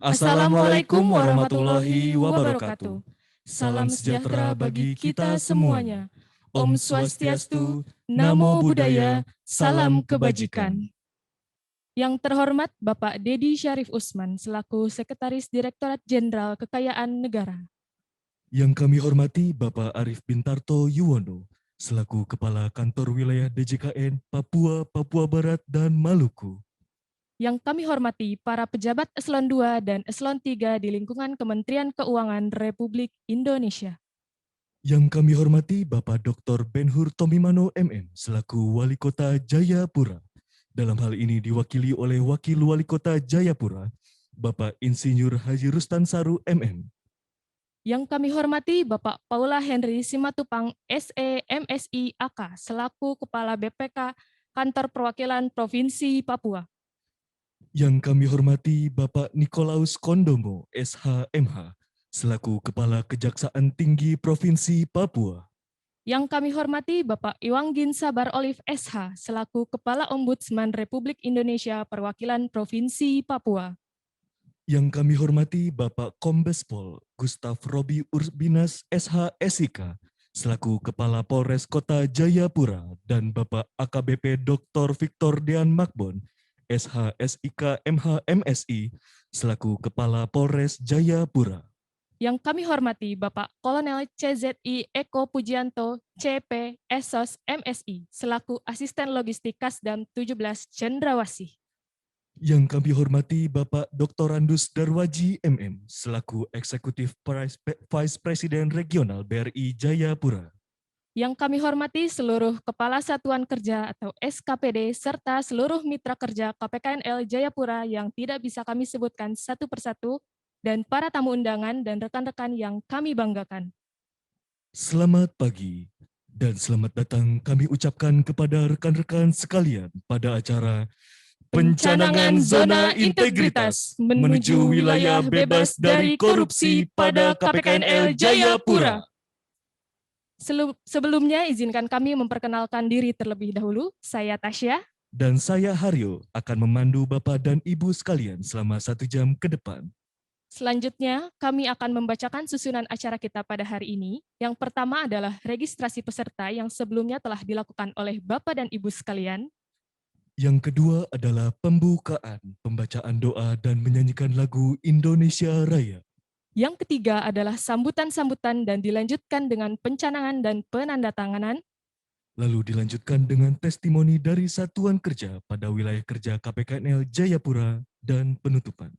Assalamualaikum warahmatullahi wabarakatuh. Salam sejahtera bagi kita semuanya. Om Swastiastu, Namo Buddhaya, Salam Kebajikan. Yang terhormat Bapak Dedi Syarif Usman selaku Sekretaris Direktorat Jenderal Kekayaan Negara. Yang kami hormati Bapak Arif Bintarto Yuwono selaku Kepala Kantor Wilayah DJKN Papua, Papua Barat, dan Maluku. Yang kami hormati para pejabat Eselon 2 dan Eselon 3 di lingkungan Kementerian Keuangan Republik Indonesia. Yang kami hormati Bapak Dr. Benhur Tomimano MM selaku Wali Kota Jayapura. Dalam hal ini diwakili oleh Wakil Wali Kota Jayapura, Bapak Insinyur Haji Rustan Saru MM. Yang kami hormati Bapak Paula Henry Simatupang SE MSI AK selaku Kepala BPK Kantor Perwakilan Provinsi Papua. Yang kami hormati Bapak Nikolaus Kondomo SHMH selaku Kepala Kejaksaan Tinggi Provinsi Papua. Yang kami hormati Bapak Iwanggin Sabar Olive SH selaku Kepala Ombudsman Republik Indonesia Perwakilan Provinsi Papua. Yang kami hormati Bapak Kombes Pol Gustav Robi Urbinas SH.SIK selaku Kepala Polres Kota Jayapura dan Bapak AKBP Dr. Victor Dean Makbon SH.SIK MH.MSI selaku Kepala Polres Jayapura. Yang kami hormati Bapak Kolonel CZI Eko Pujianto CP Esos MSI selaku Asisten Logistik Kasdam 17 Cendrawasih. Yang kami hormati Bapak Dr. Randus Darwaji MM selaku Eksekutif Vice President Regional BRI Jayapura. Yang kami hormati seluruh Kepala Satuan Kerja atau SKPD serta seluruh mitra kerja KPKNL Jayapura yang tidak bisa kami sebutkan satu persatu dan para tamu undangan dan rekan-rekan yang kami banggakan. Selamat pagi dan selamat datang kami ucapkan kepada rekan-rekan sekalian pada acara Pencanangan Zona Integritas menuju wilayah bebas dari korupsi pada KPKNL Jayapura. Sebelumnya izinkan kami memperkenalkan diri terlebih dahulu. Saya Tasya. Dan saya Haryo akan memandu Bapak dan Ibu sekalian selama 1 jam ke depan. Selanjutnya, kami akan membacakan susunan acara kita pada hari ini. Yang pertama adalah registrasi peserta yang sebelumnya telah dilakukan oleh Bapak dan Ibu sekalian. Yang kedua adalah pembukaan, pembacaan doa dan menyanyikan lagu Indonesia Raya. Yang ketiga adalah sambutan-sambutan dan dilanjutkan dengan pencanangan dan penandatanganan. Lalu dilanjutkan dengan testimoni dari Satuan Kerja pada wilayah kerja KPKNL Jayapura dan penutupan.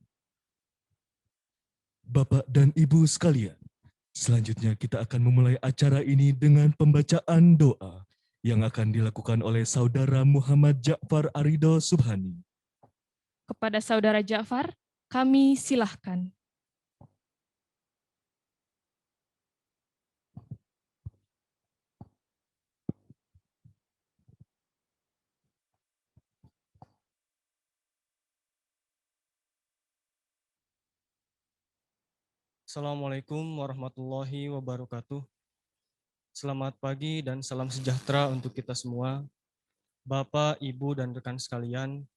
Bapak dan Ibu sekalian, selanjutnya kita akan memulai acara ini dengan pembacaan doa yang akan dilakukan oleh Saudara Muhammad Ja'far Arido Subhani. Kepada Saudara Ja'far, kami silahkan. Assalamualaikum warahmatullahi wabarakatuh. Selamat pagi dan salam sejahtera untuk kita semua. Bapak, Ibu, dan rekan sekalian,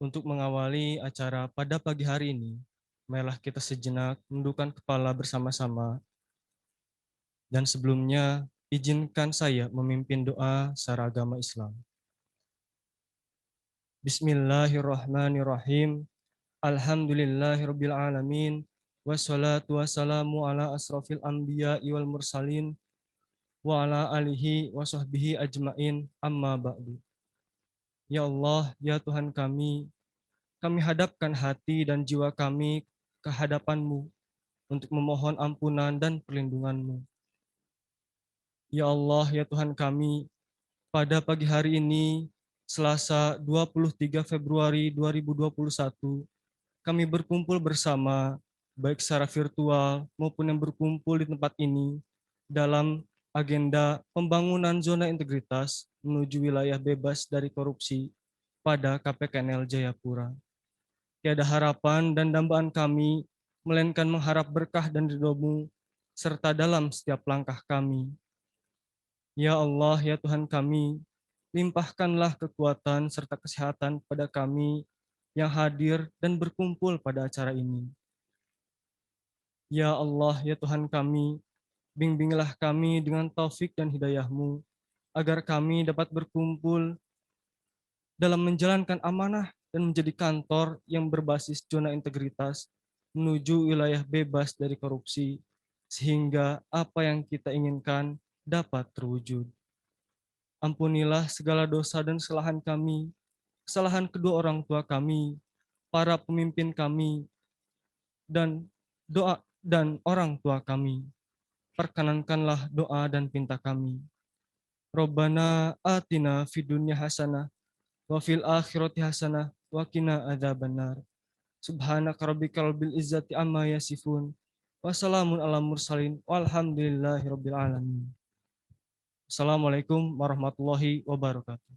untuk mengawali acara pada pagi hari ini, marilah kita sejenak menundukkan kepala bersama-sama. Dan sebelumnya, izinkan saya memimpin doa secara agama Islam. Bismillahirrahmanirrahim. Alhamdulillahirabbil alamin. Wassalatu wassalamu ala asrofil anbiya wal mursalin wa ala alihi wa sahbihi ajmain amma ba'du. Ya Allah, ya Tuhan kami hadapkan hati dan jiwa kami ke hadapan-Mu untuk memohon ampunan dan perlindungan-Mu. Ya Allah, ya Tuhan kami, pada pagi hari ini, Selasa 23 Februari 2021, kami berkumpul bersama, baik secara virtual maupun yang berkumpul di tempat ini, dalam agenda pembangunan zona integritas menuju wilayah bebas dari korupsi pada KPKNL Jayapura. Tiada harapan dan dambaan kami, melainkan mengharap berkah dan ridho-Mu, serta dalam setiap langkah kami. Ya Allah, ya Tuhan kami, limpahkanlah kekuatan serta kesehatan pada kami, yang hadir dan berkumpul pada acara ini. Ya Allah, ya Tuhan kami, bimbinglah kami dengan taufik dan hidayah-Mu, agar kami dapat berkumpul dalam menjalankan amanah dan menjadi kantor yang berbasis zona integritas menuju wilayah bebas dari korupsi, sehingga apa yang kita inginkan dapat terwujud. Ampunilah segala dosa dan kesalahan kami, kesalahan kedua orang tua kami, para pemimpin kami, dan doa dan orang tua kami. Perkenankanlah doa dan pinta kami. Robbana atina fid dunya hasanah wa fil akhirati hasanah wa qina adzabannar. Subhanaka rabbikal rabbil izzati amma yasifun. Wassalamun ala mursalin walhamdulillahi rabbil alamin. Assalamualaikum warahmatullahi wabarakatuh.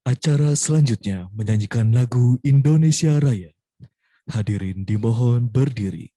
Acara selanjutnya menyanyikan lagu Indonesia Raya. Hadirin dimohon berdiri.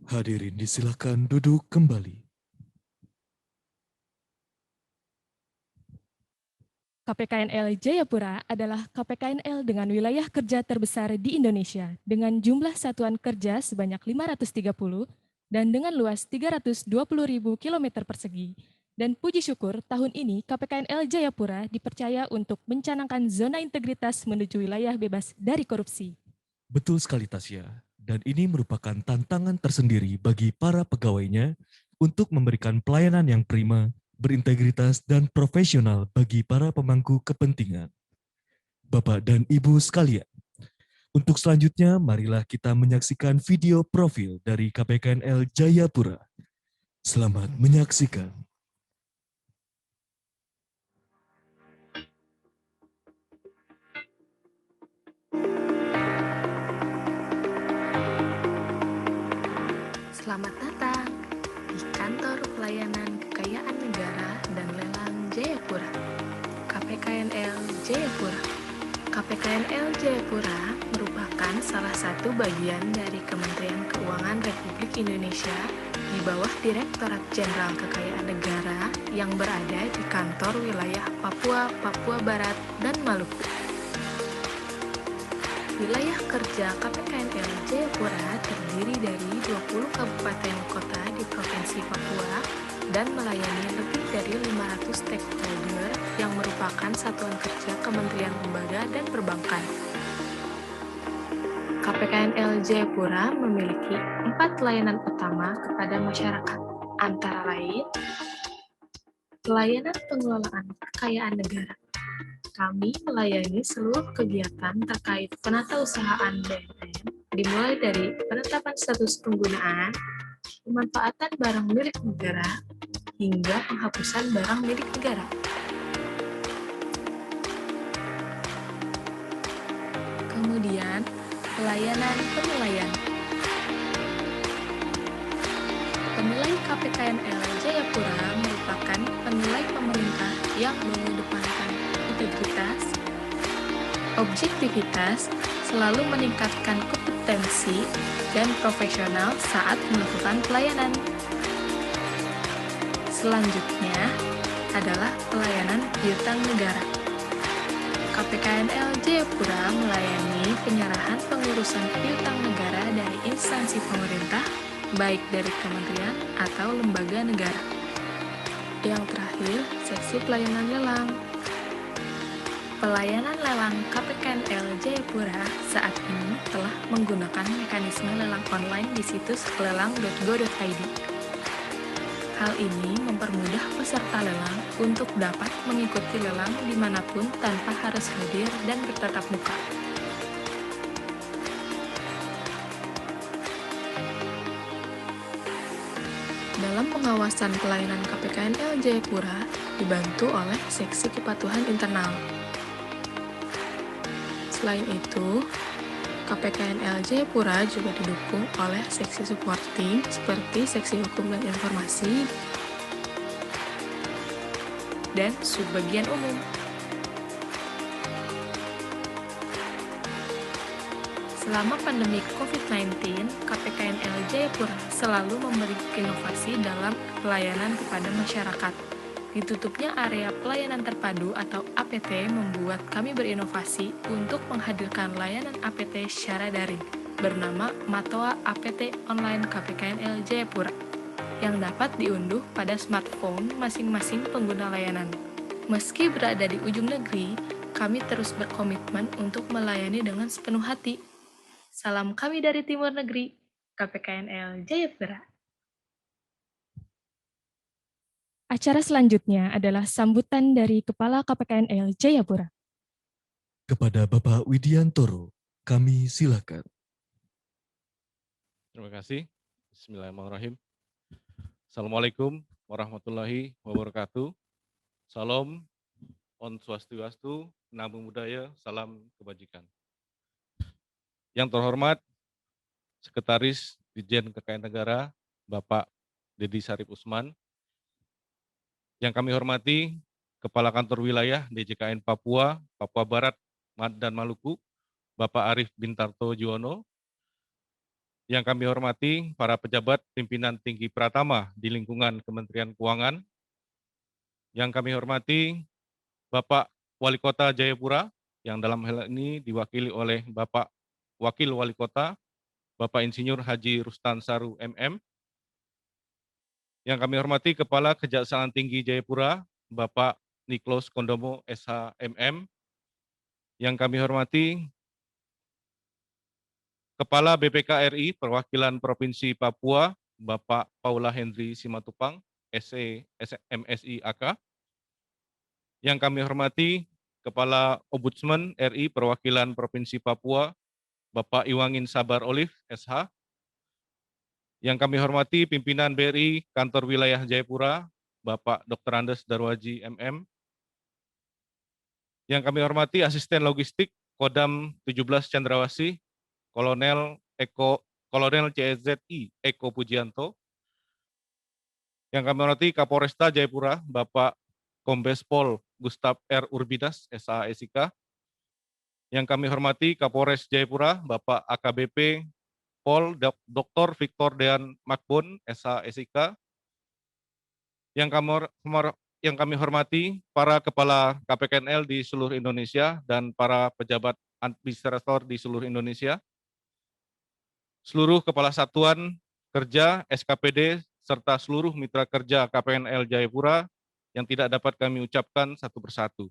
Hadirin disilakan duduk kembali. KPKNL Jayapura adalah KPKNL dengan wilayah kerja terbesar di Indonesia dengan jumlah satuan kerja sebanyak 530 dan dengan luas 320.000 km persegi. Dan puji syukur tahun ini KPKNL Jayapura dipercaya untuk mencanangkan zona integritas menuju wilayah bebas dari korupsi. Betul sekali Tasya, dan ini merupakan tantangan tersendiri bagi para pegawainya untuk memberikan pelayanan yang prima, berintegritas, dan profesional bagi para pemangku kepentingan. Bapak dan Ibu sekalian, untuk selanjutnya marilah kita menyaksikan video profil dari KPKNL Jayapura. Selamat menyaksikan. Selamat datang di Kantor Pelayanan Kekayaan Negara dan Lelang Jayapura, KPKNL Jayapura. KPKNL Jayapura merupakan salah satu bagian dari Kementerian Keuangan Republik Indonesia di bawah Direktorat Jenderal Kekayaan Negara yang berada di kantor wilayah Papua, Papua Barat, dan Maluku. Wilayah kerja KPKNL Jayapura terdiri dari 20 kabupaten kota di Provinsi Papua dan melayani lebih dari 500 stakeholder yang merupakan satuan kerja Kementerian Lembaga dan Perbankan. KPKNL Jayapura memiliki 4 layanan utama kepada masyarakat, antara lain Pelayanan pengelolaan kekayaan negara. Kami melayani seluruh kegiatan terkait penatausahaan BNN, dimulai dari penetapan status penggunaan, pemanfaatan barang milik negara, hingga penghapusan barang milik negara. Kemudian, pelayanan penilaian. Penilai KPKNL Jayapura merupakan penilai pemerintah yang mengedepankan integritas, objektivitas, selalu meningkatkan kompetensi dan profesional saat melakukan pelayanan. Selanjutnya adalah pelayanan piutang negara. KPKNL Jayapura melayani penyerahan pengurusan piutang negara dari instansi pemerintah, baik dari kementerian atau lembaga negara. Yang terakhir, seksi pelayanan lelang. Pelayanan lelang KPKNL Jayapura saat ini telah menggunakan mekanisme lelang online di situs lelang.go.id. Hal ini mempermudah peserta lelang untuk dapat mengikuti lelang dimanapun tanpa harus hadir dan bertatap muka. Dalam pengawasan pelayanan KPKNL Jayapura dibantu oleh Seksi Kepatuhan Internal. Selain itu, KPKNL Jayapura juga didukung oleh seksi supporting seperti Seksi Hukum dan Informasi dan Subbagian Umum. Selama pandemi COVID-19, KPKNL Jayapura selalu memberi inovasi dalam pelayanan kepada masyarakat. Ditutupnya area pelayanan terpadu atau APT membuat kami berinovasi untuk menghadirkan layanan APT secara daring bernama Matoa APT Online KPKNL Jayapura yang dapat diunduh pada smartphone masing-masing pengguna layanan. Meski berada di ujung negeri, kami terus berkomitmen untuk melayani dengan sepenuh hati. Salam kami dari Timur Negeri, KPKNL Jayapura. Acara selanjutnya adalah sambutan dari Kepala KPKNL Jayapura. Kepada Bapak Widiantoro, kami silakan. Terima kasih. Bismillahirrahmanirrahim. Assalamualaikum warahmatullahi wabarakatuh. Salam, Om Swastiastu, Namo Buddhaya, salam kebajikan. Yang terhormat Sekretaris Ditjen Kekayaan Negara, Bapak Dedi Sarip Usman. Yang kami hormati Kepala Kantor Wilayah DJKN Papua, Papua Barat, dan Maluku, Bapak Arief Bintarto Juwono. Yang kami hormati para pejabat pimpinan tinggi Pratama di lingkungan Kementerian Keuangan. Yang kami hormati Bapak Wali Kota Jayapura, yang dalam hal ini diwakili oleh Bapak Wakil Wali Kota, Bapak Insinyur Haji Rustan Saru MM. Yang kami hormati Kepala Kejaksaan Tinggi Jayapura, Bapak Niklos Kondomo SH MM. Yang kami hormati Kepala BPK RI Perwakilan Provinsi Papua, Bapak Paula Henry Simatupang, SE MSI AK. Yang kami hormati Kepala Ombudsman RI Perwakilan Provinsi Papua, Bapak Iwangin Sabar Olive SH. Yang kami hormati pimpinan BRI Kantor Wilayah Jayapura, Bapak Dr. Andes Darwaji MM. Yang kami hormati Asisten Logistik Kodam 17 Cendrawasih, Kolonel CZI Eko Pujianto. Yang kami hormati Kapolresta Jayapura, Bapak Kombes Pol Gustav R. Urbinas, SH SIK. Yang kami hormati Kapolres Jayapura, Bapak AKBP Pol Dr. Victor Dean Makbon, SH SIK. Yang kami hormati para Kepala KPKNL di seluruh Indonesia dan para pejabat administrator di seluruh Indonesia, seluruh Kepala Satuan Kerja SKPD, serta seluruh mitra kerja KPKNL Jayapura yang tidak dapat kami ucapkan satu persatu.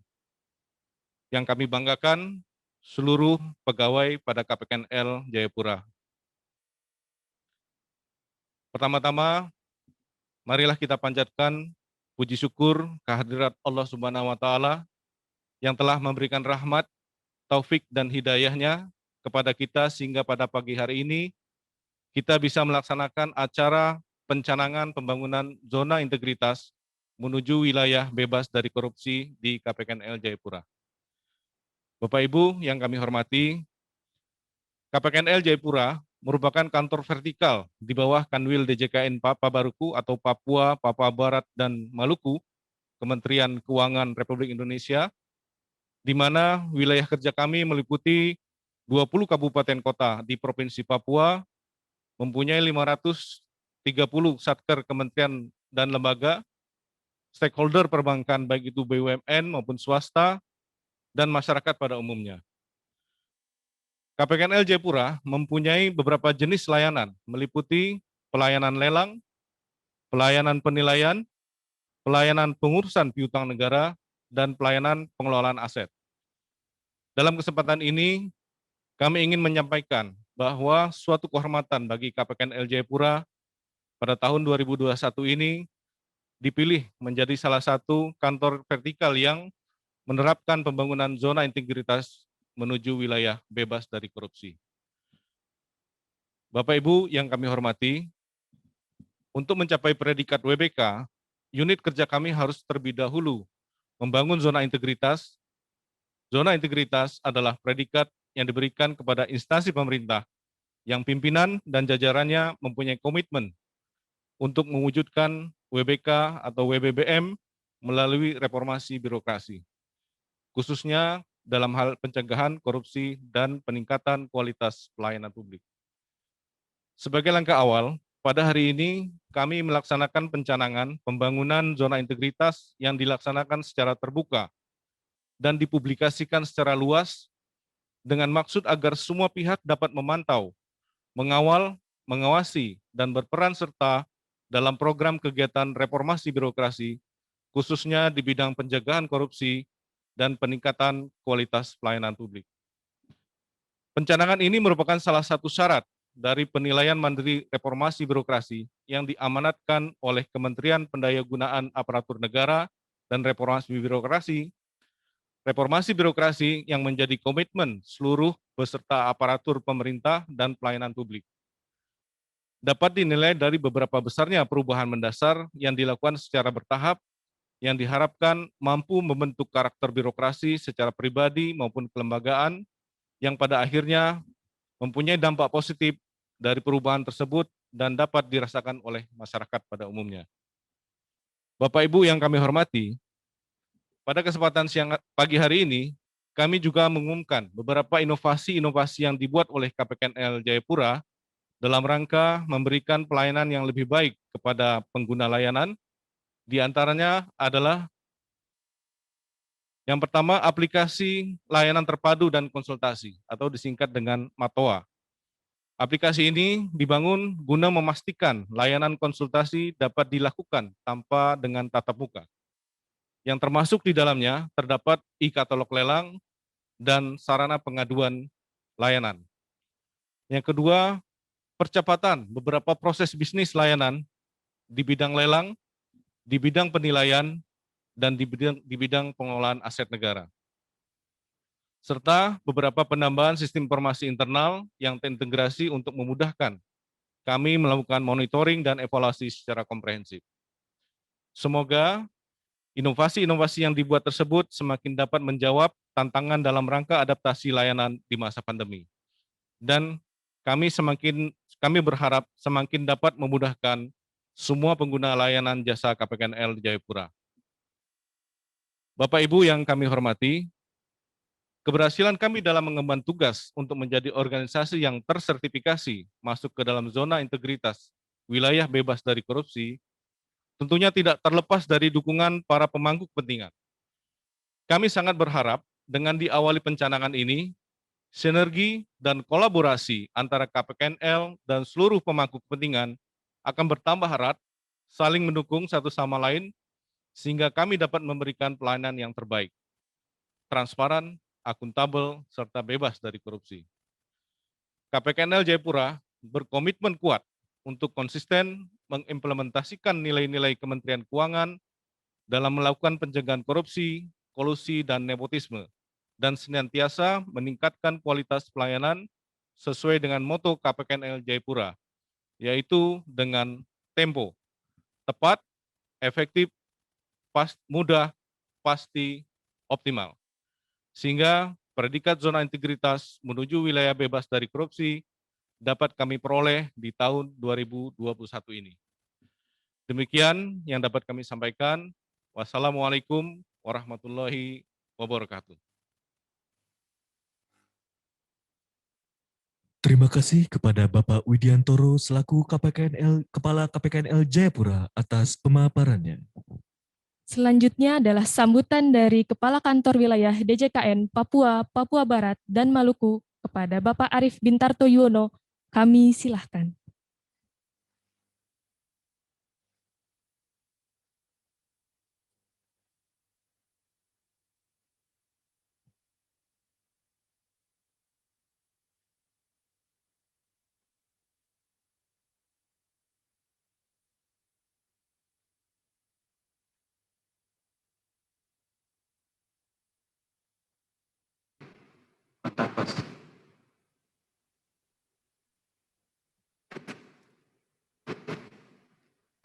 Yang kami banggakan, seluruh pegawai pada KPKNL Jayapura. Pertama-tama, marilah kita panjatkan puji syukur kehadirat Allah Subhanahu wa taala yang telah memberikan rahmat, taufik dan hidayahnya kepada kita sehingga pada pagi hari ini kita bisa melaksanakan acara pencanangan pembangunan zona integritas menuju wilayah bebas dari korupsi di KPKNL Jayapura. Bapak Ibu yang kami hormati, KPKNL Jayapura merupakan kantor vertikal di bawah Kanwil DJKN Papabaruku atau Papua, Papua Barat, dan Maluku, Kementerian Keuangan Republik Indonesia, di mana wilayah kerja kami meliputi 20 kabupaten kota di Provinsi Papua, mempunyai 530 satker kementerian dan lembaga, stakeholder perbankan baik itu BUMN maupun swasta, dan masyarakat pada umumnya. KPKNL Jayapura mempunyai beberapa jenis layanan, meliputi pelayanan lelang, pelayanan penilaian, pelayanan pengurusan piutang negara, dan pelayanan pengelolaan aset. Dalam kesempatan ini, kami ingin menyampaikan bahwa suatu kehormatan bagi KPKNL Jayapura pada tahun 2021 ini dipilih menjadi salah satu kantor vertikal yang menerapkan pembangunan zona integritas menuju wilayah bebas dari korupsi. Bapak Ibu yang kami hormati, untuk mencapai predikat WBK, unit kerja kami harus terlebih dahulu membangun zona integritas. Zona integritas adalah predikat yang diberikan kepada instansi pemerintah yang pimpinan dan jajarannya mempunyai komitmen untuk mewujudkan WBK atau WBBM melalui reformasi birokrasi, khususnya dalam hal pencegahan korupsi dan peningkatan kualitas pelayanan publik. Sebagai langkah awal, pada hari ini kami melaksanakan pencanangan pembangunan zona integritas yang dilaksanakan secara terbuka dan dipublikasikan secara luas dengan maksud agar semua pihak dapat memantau, mengawal, mengawasi, dan berperan serta dalam program kegiatan reformasi birokrasi, khususnya di bidang pencegahan korupsi dan peningkatan kualitas pelayanan publik. Pencanangan ini merupakan salah satu syarat dari penilaian mandiri reformasi birokrasi yang diamanatkan oleh Kementerian Pendayagunaan Aparatur Negara dan Reformasi Birokrasi yang menjadi komitmen seluruh beserta aparatur pemerintah dan pelayanan publik. Dapat dinilai dari beberapa besarnya perubahan mendasar yang dilakukan secara bertahap yang diharapkan mampu membentuk karakter birokrasi secara pribadi maupun kelembagaan yang pada akhirnya mempunyai dampak positif dari perubahan tersebut dan dapat dirasakan oleh masyarakat pada umumnya. Bapak Ibu yang kami hormati, pada kesempatan siang pagi hari ini, kami juga mengumumkan beberapa inovasi-inovasi yang dibuat oleh KPKNL Jayapura dalam rangka memberikan pelayanan yang lebih baik kepada pengguna layanan. Di antaranya adalah yang pertama, aplikasi layanan terpadu dan konsultasi atau disingkat dengan MATOA. Aplikasi ini dibangun guna memastikan layanan konsultasi dapat dilakukan tanpa dengan tatap muka. Yang termasuk di dalamnya terdapat e-katalog lelang dan sarana pengaduan layanan. Yang kedua, percepatan beberapa proses bisnis layanan di bidang lelang, di bidang penilaian, dan di bidang pengelolaan aset negara. Serta beberapa penambahan sistem informasi internal yang terintegrasi untuk memudahkan kami melakukan monitoring dan evaluasi secara komprehensif. Semoga inovasi-inovasi yang dibuat tersebut semakin dapat menjawab tantangan dalam rangka adaptasi layanan di masa pandemi. Dan kami berharap semakin dapat memudahkan semua pengguna layanan jasa KPKNL Jayapura. Bapak Ibu yang kami hormati, keberhasilan kami dalam mengemban tugas untuk menjadi organisasi yang tersertifikasi masuk ke dalam zona integritas wilayah bebas dari korupsi tentunya tidak terlepas dari dukungan para pemangku kepentingan. Kami sangat berharap dengan diawali pencanangan ini, sinergi dan kolaborasi antara KPKNL dan seluruh pemangku kepentingan akan bertambah erat, saling mendukung satu sama lain, sehingga kami dapat memberikan pelayanan yang terbaik, transparan, akuntabel, serta bebas dari korupsi. KPKNL Jayapura berkomitmen kuat untuk konsisten mengimplementasikan nilai-nilai Kementerian Keuangan dalam melakukan pencegahan korupsi, kolusi, dan nepotisme, dan senantiasa meningkatkan kualitas pelayanan sesuai dengan moto KPKNL Jayapura, yaitu dengan tempo, tepat, efektif, mudah, pasti, optimal. Sehingga predikat zona integritas menuju wilayah bebas dari korupsi dapat kami peroleh di tahun 2021 ini. Demikian yang dapat kami sampaikan. Wassalamualaikum warahmatullahi wabarakatuh. Terima kasih kepada Bapak Widiantoro selaku Kepala KPKNL Jayapura atas pemaparannya. Selanjutnya adalah sambutan dari Kepala Kantor Wilayah DJKN Papua, Papua Barat, dan Maluku kepada Bapak Arif Bintarto Yuwono. Kami silahkan.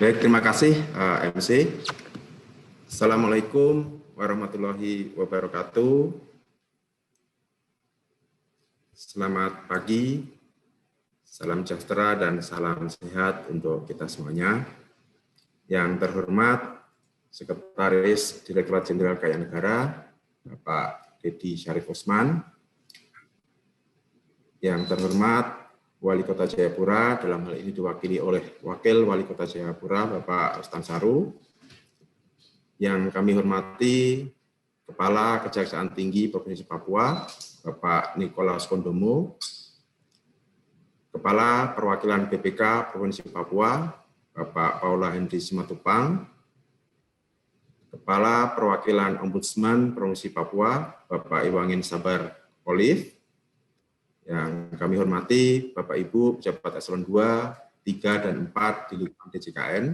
Baik, terima kasih MC. Assalamualaikum warahmatullahi wabarakatuh. Selamat pagi, salam sejahtera dan salam sehat untuk kita semuanya. Yang terhormat Sekretaris Direktorat Jenderal Kekayaan Negara, Bapak Dedi Syarif Usman. Yang terhormat Wali Kota Jayapura, dalam hal ini diwakili oleh Wakil Wali Kota Jayapura, Bapak Rustan Saru. Yang kami hormati Kepala Kejaksaan Tinggi Provinsi Papua, Bapak Nikolaus Kondomo. Kepala Perwakilan BPK Provinsi Papua, Bapak Paula Henry Simatupang. Kepala Perwakilan Ombudsman Provinsi Papua, Bapak Iwangin Sabar Olive. Yang kami hormati Bapak Ibu pejabat eselon 2, 3, dan 4 di lingkungan DJKN.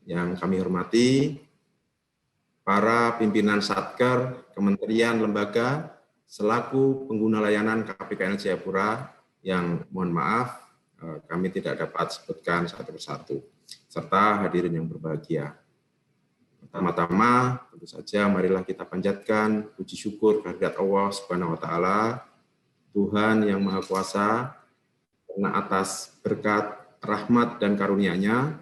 Yang kami hormati para pimpinan Satker, kementerian, lembaga, selaku pengguna layanan KPKNL Jayapura yang mohon maaf kami tidak dapat sebutkan satu persatu, serta hadirin yang berbahagia. Pertama-tama tentu saja marilah kita panjatkan puji syukur kehadirat Allah Subhanahu wa taala, Tuhan yang Maha Kuasa, karena atas berkat rahmat dan karunia-Nya,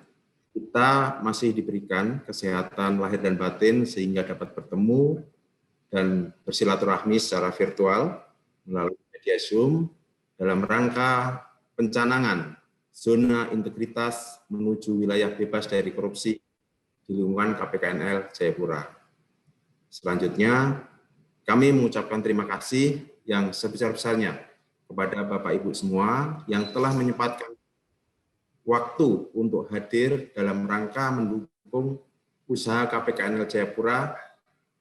kita masih diberikan kesehatan lahir dan batin sehingga dapat bertemu dan bersilaturahmi secara virtual melalui media Zoom dalam rangka pencanangan zona integritas menuju wilayah bebas dari korupsi di lingkungan KPKNL Jayapura. Selanjutnya, kami mengucapkan terima kasih yang sebesar-besarnya kepada Bapak Ibu semua yang telah menyempatkan waktu untuk hadir dalam rangka mendukung usaha KPKNL Jayapura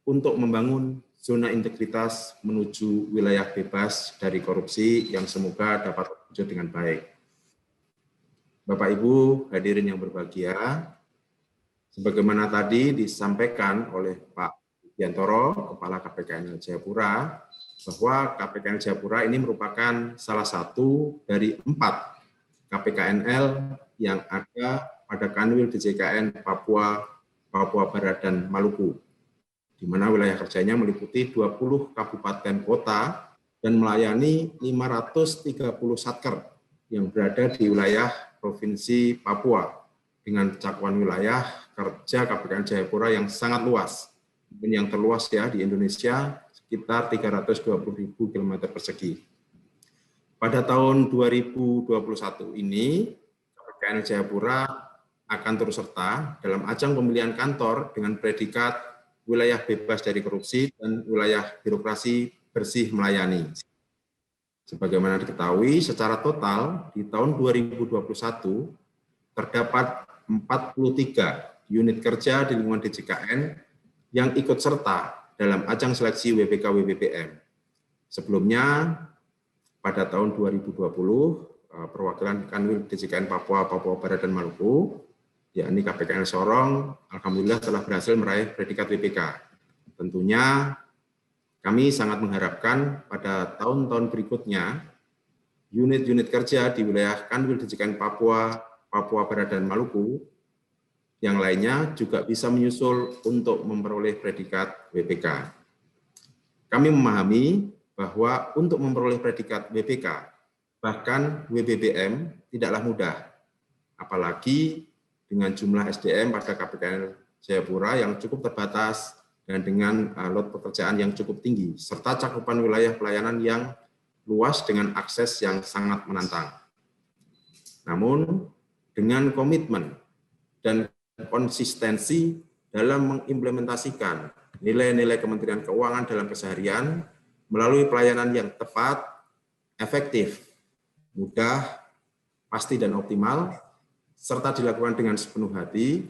untuk membangun zona integritas menuju wilayah bebas dari korupsi yang semoga dapat terwujud dengan baik. Bapak Ibu hadirin yang berbahagia, sebagaimana tadi disampaikan oleh Pak Widiantoro, Kepala KPKNL Jayapura, bahwa KPKNL Jayapura ini merupakan salah satu dari 4 KPKNL yang ada pada Kanwil DJKN Papua, Papua Barat, dan Maluku, di mana wilayah kerjanya meliputi 20 kabupaten kota dan melayani 530 satker yang berada di wilayah Provinsi Papua, dengan cakupan wilayah kerja KPKNL Jayapura yang sangat luas, mungkin yang terluas ya di Indonesia, sekitar 320.000 km persegi. Pada tahun 2021 ini, KPKNL Jayapura akan turut serta dalam ajang pemilihan kantor dengan predikat wilayah bebas dari korupsi dan wilayah birokrasi bersih melayani. Sebagaimana diketahui, secara total di tahun 2021 terdapat 43 unit kerja di lingkungan DJKN yang ikut serta dalam ajang seleksi WBK WBPM. Sebelumnya, pada tahun 2020, perwakilan Kanwil DJKN Papua, Papua Barat, dan Maluku yakni KPKN Sorong, alhamdulillah telah berhasil meraih predikat WPK. Tentunya kami sangat mengharapkan pada tahun-tahun berikutnya, unit-unit kerja di wilayah Kanwil DJKN Papua, Papua Barat, dan Maluku, yang lainnya juga bisa menyusul untuk memperoleh predikat WPK. Kami memahami bahwa untuk memperoleh predikat WPK, bahkan WBBM tidaklah mudah, apalagi dengan jumlah SDM pada KPKN Jayapura yang cukup terbatas dan dengan load pekerjaan yang cukup tinggi, serta cakupan wilayah pelayanan yang luas dengan akses yang sangat menantang. Namun, dengan komitmen dan konsistensi dalam mengimplementasikan nilai-nilai Kementerian Keuangan dalam keseharian melalui pelayanan yang tepat, efektif, mudah, pasti dan optimal, serta dilakukan dengan sepenuh hati,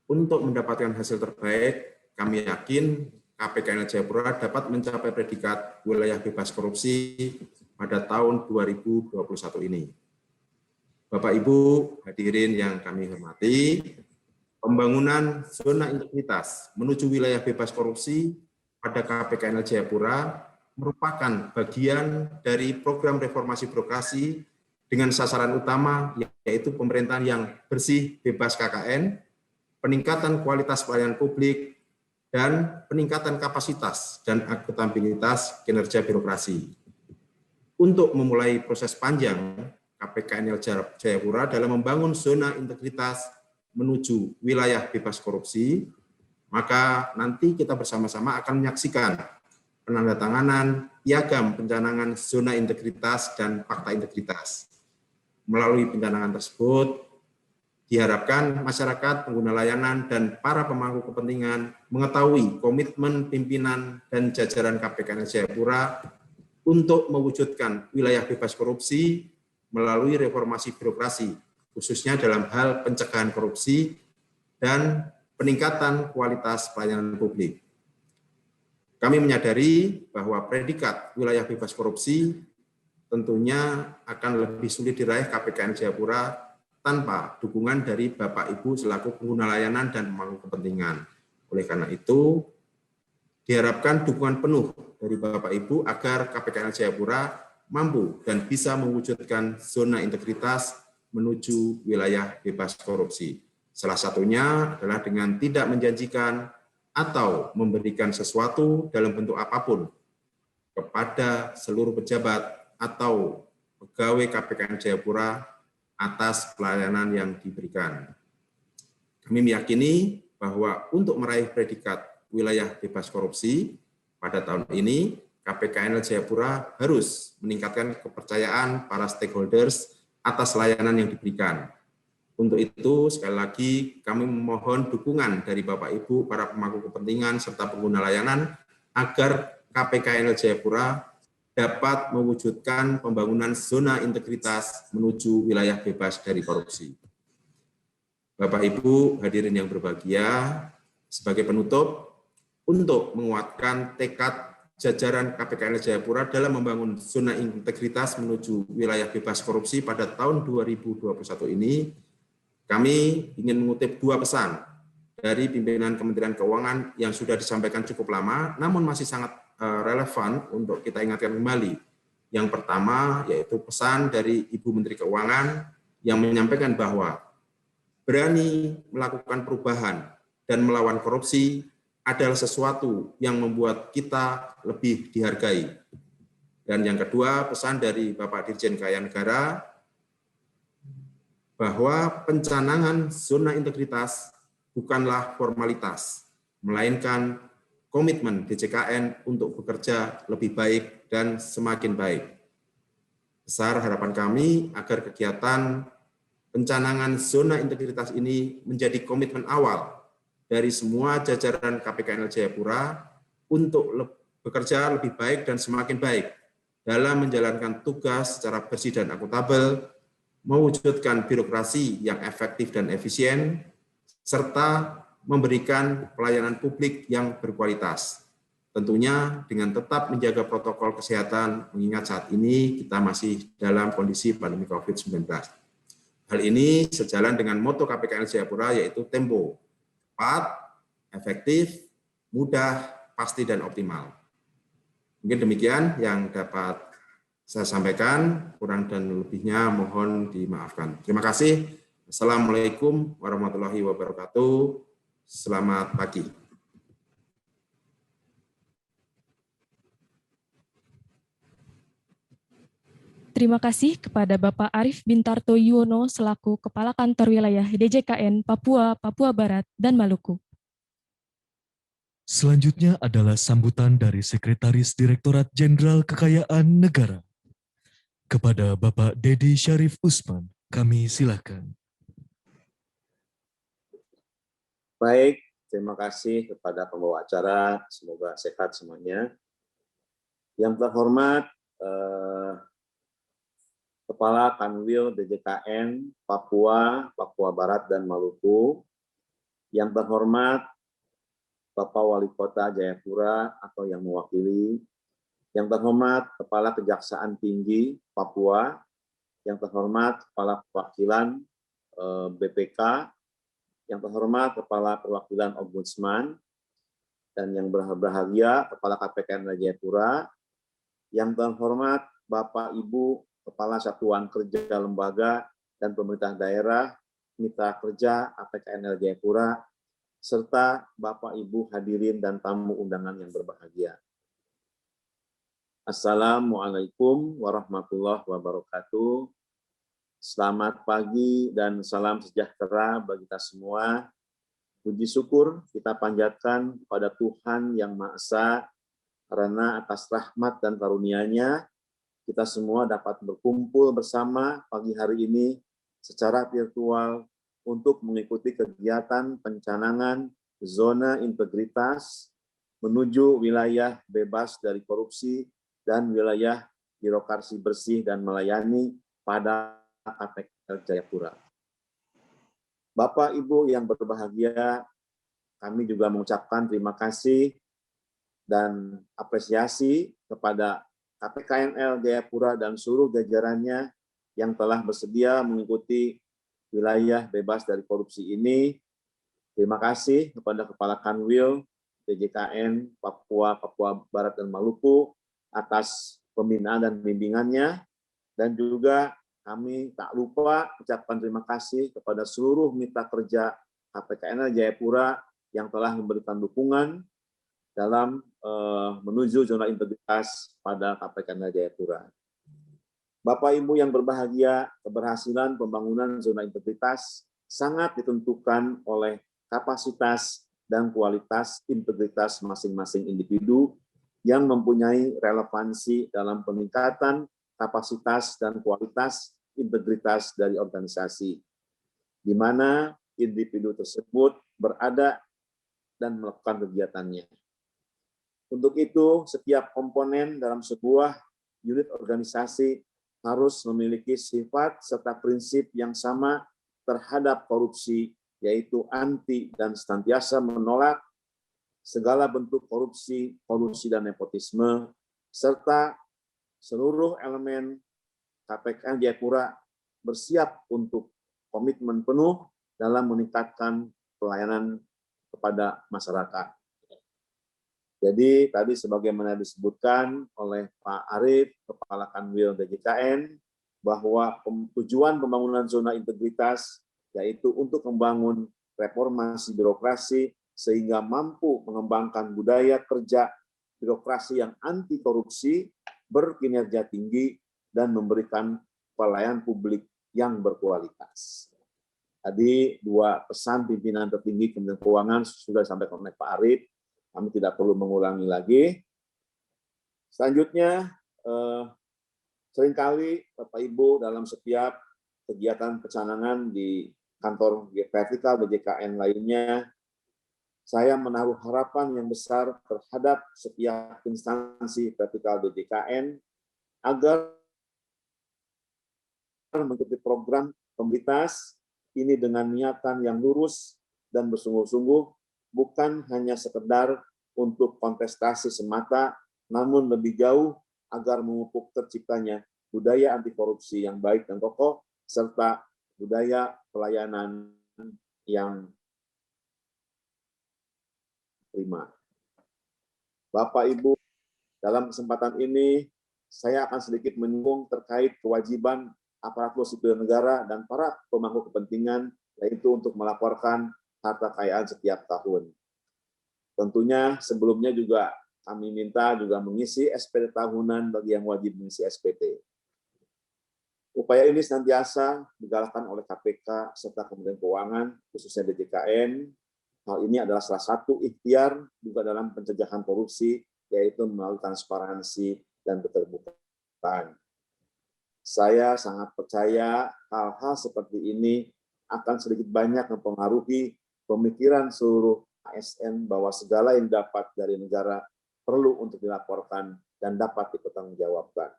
untuk mendapatkan hasil terbaik, kami yakin KPKN Jayapura dapat mencapai predikat wilayah bebas korupsi pada tahun 2021 ini. Bapak Ibu hadirin yang kami hormati, pembangunan zona integritas menuju wilayah bebas korupsi pada KPKN Jayapura merupakan bagian dari program reformasi birokrasi dengan sasaran utama yaitu pemerintahan yang bersih, bebas KKN, peningkatan kualitas pelayanan publik, dan peningkatan kapasitas dan akuntabilitas kinerja birokrasi. Untuk memulai proses panjang KPKN Jayapura dalam membangun zona integritas menuju wilayah bebas korupsi, maka nanti kita bersama-sama akan menyaksikan penandatanganan piagam pencanangan zona integritas dan fakta integritas. Melalui pencanangan tersebut, diharapkan masyarakat, pengguna layanan, dan para pemangku kepentingan mengetahui komitmen pimpinan dan jajaran KPKN Jayapura untuk mewujudkan wilayah bebas korupsi melalui reformasi birokrasi, khususnya dalam hal pencegahan korupsi dan peningkatan kualitas pelayanan publik. Kami menyadari bahwa predikat wilayah bebas korupsi tentunya akan lebih sulit diraih KPKN Jayapura tanpa dukungan dari Bapak Ibu selaku pengguna layanan dan pemangku kepentingan. Oleh karena itu, diharapkan dukungan penuh dari Bapak Ibu agar KPKN Jayapura mampu dan bisa mewujudkan zona integritas menuju wilayah bebas korupsi. Salah satunya adalah dengan tidak menjanjikan atau memberikan sesuatu dalam bentuk apapun kepada seluruh pejabat atau pegawai KPKN Jayapura atas pelayanan yang diberikan. Kami meyakini bahwa untuk meraih predikat wilayah bebas korupsi pada tahun ini, KPKN Jayapura harus meningkatkan kepercayaan para stakeholders atas layanan yang diberikan. Untuk itu, sekali lagi kami memohon dukungan dari Bapak Ibu, para pemangku kepentingan, serta pengguna layanan, agar KPKN Jayapura dapat mewujudkan pembangunan zona integritas menuju wilayah bebas dari korupsi. Bapak Ibu hadirin yang berbahagia, sebagai penutup, untuk menguatkan tekad jajaran KPKN Jayapura dalam membangun zona integritas menuju wilayah bebas korupsi pada tahun 2021 ini, kami ingin mengutip dua pesan dari pimpinan Kementerian Keuangan yang sudah disampaikan cukup lama, namun masih sangat relevan untuk kita ingatkan kembali. Yang pertama yaitu pesan dari Ibu Menteri Keuangan yang menyampaikan bahwa berani melakukan perubahan dan melawan korupsi adalah sesuatu yang membuat kita lebih dihargai. Dan yang kedua, pesan dari Bapak Dirjen Keuangan Negara bahwa pencanangan zona integritas bukanlah formalitas, melainkan komitmen DJKN untuk bekerja lebih baik dan semakin baik. Besar harapan kami agar kegiatan pencanangan zona integritas ini menjadi komitmen awal dari semua jajaran KPKN Jayapura untuk bekerja lebih baik dan semakin baik dalam menjalankan tugas secara bersih dan akuntabel, mewujudkan birokrasi yang efektif dan efisien, serta memberikan pelayanan publik yang berkualitas. Tentunya dengan tetap menjaga protokol kesehatan, mengingat saat ini kita masih dalam kondisi pandemi COVID-19. Hal ini sejalan dengan moto KPKN Jayapura, yaitu tempo, cepat, efektif, mudah, pasti, dan optimal. Mungkin demikian yang dapat saya sampaikan, kurang dan lebihnya mohon dimaafkan. Terima kasih. Assalamualaikum warahmatullahi wabarakatuh. Selamat pagi. Terima kasih kepada Bapak Arief Bintarto Yuwono selaku Kepala Kantor Wilayah DJKN Papua, Papua Barat, dan Maluku. Selanjutnya adalah sambutan dari Sekretaris Direktorat Jenderal Kekayaan Negara. Kepada Bapak Dedi Syarif Usman, kami silakan. Baik, terima kasih kepada pembawa acara, semoga sehat semuanya. Yang terhormat, Kepala Kanwil DJKN Papua, Papua Barat, dan Maluku. Yang terhormat, Bapak Wali Kota Jayapura atau yang mewakili. Yang terhormat, Kepala Kejaksaan Tinggi Papua. Yang terhormat, Kepala Perwakilan BPK. Yang terhormat, Kepala Perwakilan Ombudsman. Dan yang berbahagia, Kepala KPKN Jayapura. Yang terhormat, Bapak Ibu Kepala Satuan Kerja Lembaga dan Pemerintah Daerah, Mitra Kerja KPKN Jayapura, serta Bapak Ibu hadirin dan tamu undangan yang berbahagia. Assalamualaikum warahmatullahi wabarakatuh. Selamat pagi dan salam sejahtera bagi kita semua. Puji syukur kita panjatkan kepada Tuhan Yang Maha Esa, karena atas rahmat dan karunia-Nya, kita semua dapat berkumpul bersama pagi hari ini secara virtual untuk mengikuti kegiatan pencanangan zona integritas menuju wilayah bebas dari korupsi dan wilayah birokrasi bersih dan melayani pada KPKN Jayapura. Bapak Ibu yang berbahagia, kami juga mengucapkan terima kasih dan apresiasi kepada KPKN Jayapura dan seluruh jajarannya yang telah bersedia mengikuti wilayah bebas dari korupsi ini. Terima kasih kepada Kepala Kanwil DJKN Papua, Papua Barat, dan Maluku atas pembinaan dan bimbingannya. Dan juga kami tak lupa ucapkan terima kasih kepada seluruh mitra kerja KPKN Jayapura yang telah memberikan dukungan dalam menuju zona integritas pada KPKN Jayapura. Bapak Ibu yang berbahagia, keberhasilan pembangunan zona integritas sangat ditentukan oleh kapasitas dan kualitas integritas masing-masing individu yang mempunyai relevansi dalam peningkatan kapasitas dan kualitas integritas dari organisasi, di mana individu tersebut berada dan melakukan kegiatannya. Untuk itu, setiap komponen dalam sebuah unit organisasi harus memiliki sifat serta prinsip yang sama terhadap korupsi, yaitu anti dan senantiasa menolak segala bentuk korupsi, kolusi, dan nepotisme, serta seluruh elemen KPKN Jayapura bersiap untuk komitmen penuh dalam meningkatkan pelayanan kepada masyarakat. Jadi tadi sebagaimana disebutkan oleh Pak Arief, Kepala Kanwil DJKN, bahwa tujuan pembangunan zona integritas yaitu untuk membangun reformasi birokrasi sehingga mampu mengembangkan budaya kerja birokrasi yang anti korupsi, berkinerja tinggi, dan memberikan pelayanan publik yang berkualitas. Tadi dua pesan pimpinan tertinggi Kementerian Keuangan sudah disampaikan oleh Pak Arief. Kami tidak perlu mengulangi lagi. Selanjutnya, seringkali Bapak Ibu dalam setiap kegiatan pencanangan di kantor vertikal DJKN lainnya, saya menaruh harapan yang besar terhadap setiap instansi vertikal DJKN agar mengikuti program pembitas ini dengan niatan yang lurus dan bersungguh-sungguh, bukan hanya sekedar untuk kontestasi semata, namun lebih jauh agar memupuk terciptanya budaya anti korupsi yang baik dan kokoh, serta budaya pelayanan yang prima. Bapak Ibu, dalam kesempatan ini saya akan sedikit menyinggung terkait kewajiban aparatur sipil negara dan para pemangku kepentingan, yaitu untuk melaporkan harta kekayaan setiap tahun. Tentunya sebelumnya juga kami minta juga mengisi SPT tahunan bagi yang wajib mengisi SPT. Upaya ini senantiasa digalakkan oleh KPK serta Kementerian Keuangan, khususnya DJKN. Hal ini adalah salah satu ikhtiar juga dalam pencegahan korupsi, yaitu melalui transparansi dan keterbukaan. Saya sangat percaya hal-hal seperti ini akan sedikit banyak mempengaruhi pemikiran seluruh ASN bahwa segala yang dapat dari negara perlu untuk dilaporkan dan dapat dipertanggungjawabkan.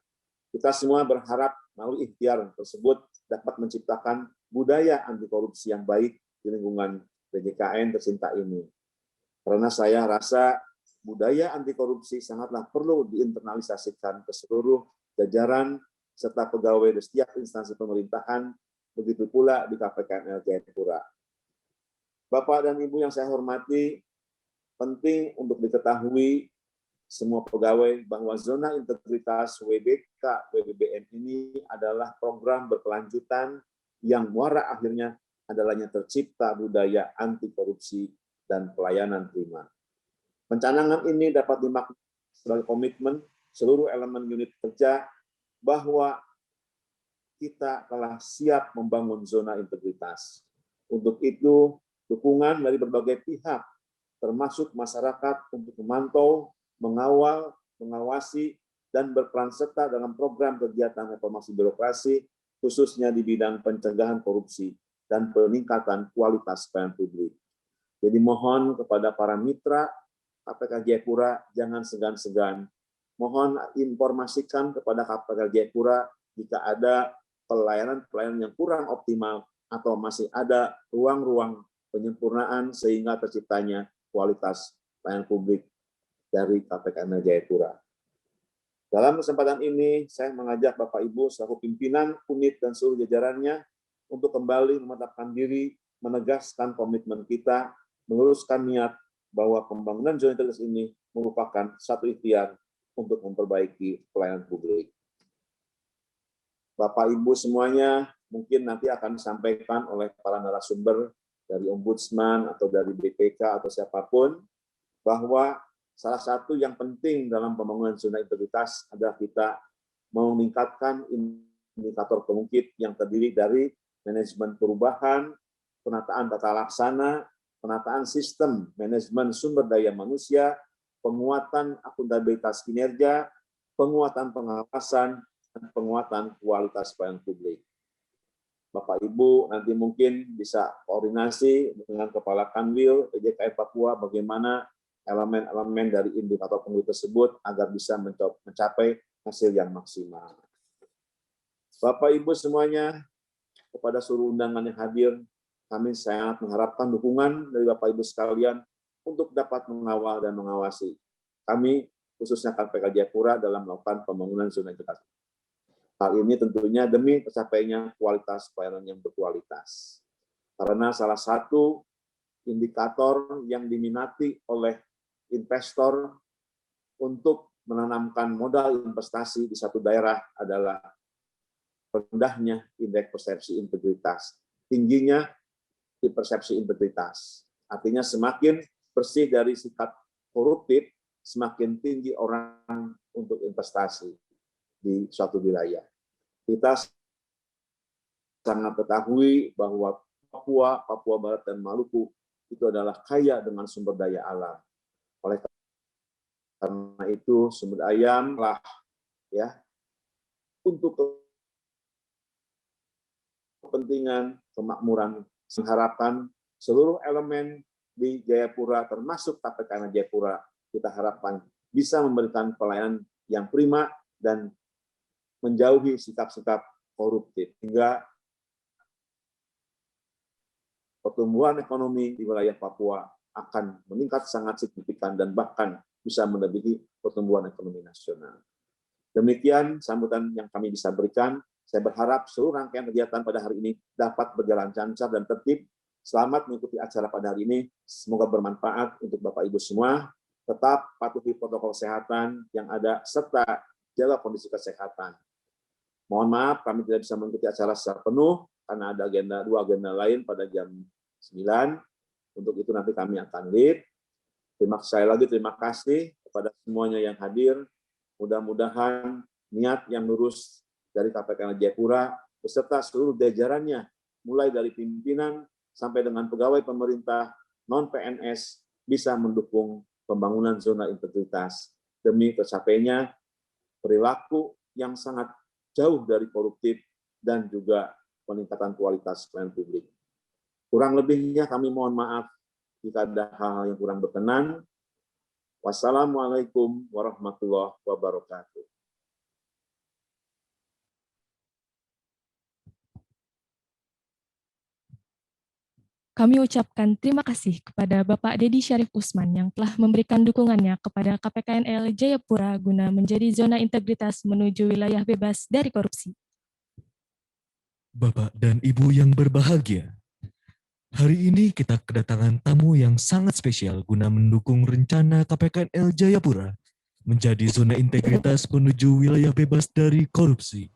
Kita semua berharap melalui ikhtiar tersebut dapat menciptakan budaya anti korupsi yang baik di lingkungan DJKN tercinta ini. Karena saya rasa budaya anti korupsi sangatlah perlu diinternalisasikan ke seluruh jajaran serta pegawai di setiap instansi pemerintahan, begitu pula di KPKNL Jayapura. Bapak dan Ibu yang saya hormati, penting untuk diketahui semua pegawai bahwa zona integritas WBK WBBM ini adalah program berkelanjutan yang muara akhirnya adalahnya tercipta budaya anti korupsi dan pelayanan prima. Pencanangan ini dapat dimaknai sebagai komitmen seluruh elemen unit kerja bahwa kita telah siap membangun zona integritas. Untuk itu, dukungan dari berbagai pihak, termasuk masyarakat untuk memantau, mengawal, mengawasi, dan berperan serta dalam program kegiatan reformasi birokrasi, khususnya di bidang pencegahan korupsi dan peningkatan kualitas pelayanan publik. Jadi mohon kepada para mitra KPK Jayapura, jangan segan-segan. Mohon informasikan kepada KPK Jayapura jika ada pelayanan-pelayanan yang kurang optimal atau masih ada ruang-ruang penyempurnaan sehingga terciptanya kualitas pelayanan publik dari KPKN Jayapura. Dalam kesempatan ini, saya mengajak Bapak Ibu selaku pimpinan unit dan seluruh jajarannya untuk kembali memantapkan diri, menegaskan komitmen kita, meluruskan niat bahwa pembangunan zona integritas ini merupakan satu ikhtiar untuk memperbaiki pelayanan publik. Bapak Ibu semuanya mungkin nanti akan disampaikan oleh para narasumber dari Ombudsman atau dari BPK atau siapapun bahwa salah satu yang penting dalam pembangunan zona integritas adalah kita meningkatkan indikator pengungkit yang terdiri dari manajemen perubahan, penataan tata laksana, penataan sistem manajemen sumber daya manusia, penguatan akuntabilitas kinerja, penguatan pengawasan, dan penguatan kualitas pelayanan publik. Bapak Ibu nanti mungkin bisa koordinasi dengan Kepala Kanwil DJKN Papua bagaimana elemen-elemen dari indikator pengungkit tersebut agar bisa mencapai hasil yang maksimal. Bapak Ibu semuanya, kepada seluruh undangan yang hadir, kami sangat mengharapkan dukungan dari Bapak Ibu sekalian untuk dapat mengawal dan mengawasi kami, khususnya KPK Jayapura dalam melakukan pembangunan zona integritas. Hal ini tentunya demi tercapainya kualitas pelayanan yang berkualitas. Karena salah satu indikator yang diminati oleh investor untuk menanamkan modal investasi di satu daerah adalah rendahnya indeks persepsi integritas, tingginya di persepsi integritas. Artinya semakin bersih dari sikap koruptif, semakin tinggi orang untuk investasi di suatu wilayah. Kita sangat ketahui bahwa Papua Barat dan Maluku itu adalah kaya dengan sumber daya alam. Oleh karena itu sumber daya lah ya untuk kepentingan kemakmuran, mengharapkan seluruh elemen di Jayapura termasuk KPKN Jayapura kita harapkan bisa memberikan pelayanan yang prima dan menjauhi sikap-sikap koruptif hingga pertumbuhan ekonomi di wilayah Papua akan meningkat sangat signifikan dan bahkan bisa melebihi pertumbuhan ekonomi nasional. Demikian sambutan yang kami bisa berikan. Saya berharap seluruh rangkaian kegiatan pada hari ini dapat berjalan lancar dan tertib. Selamat mengikuti acara pada hari ini. Semoga bermanfaat untuk Bapak Ibu semua. Tetap patuhi protokol kesehatan yang ada serta jaga kondisi kesehatan. Mohon maaf kami tidak bisa mengikuti acara secara penuh karena ada dua agenda lain pada jam 9. Untuk itu nanti kami akan lead. Terima kasih kepada semuanya yang hadir. Mudah-mudahan niat yang lurus dari KPKN Jayapura beserta seluruh jajarannya, mulai dari pimpinan sampai dengan pegawai pemerintah non-PNS bisa mendukung pembangunan zona integritas demi tercapainya perilaku yang sangat jauh dari koruptif dan juga peningkatan kualitas pelayanan publik. Kurang lebihnya kami mohon maaf jika ada hal-hal yang kurang berkenan. Wassalamualaikum warahmatullahi wabarakatuh. Kami ucapkan terima kasih kepada Bapak Dedi Syarif Usman yang telah memberikan dukungannya kepada KPKNL Jayapura guna menjadi zona integritas menuju wilayah bebas dari korupsi. Bapak dan Ibu yang berbahagia, hari ini kita kedatangan tamu yang sangat spesial guna mendukung rencana KPKNL Jayapura menjadi zona integritas menuju wilayah bebas dari korupsi.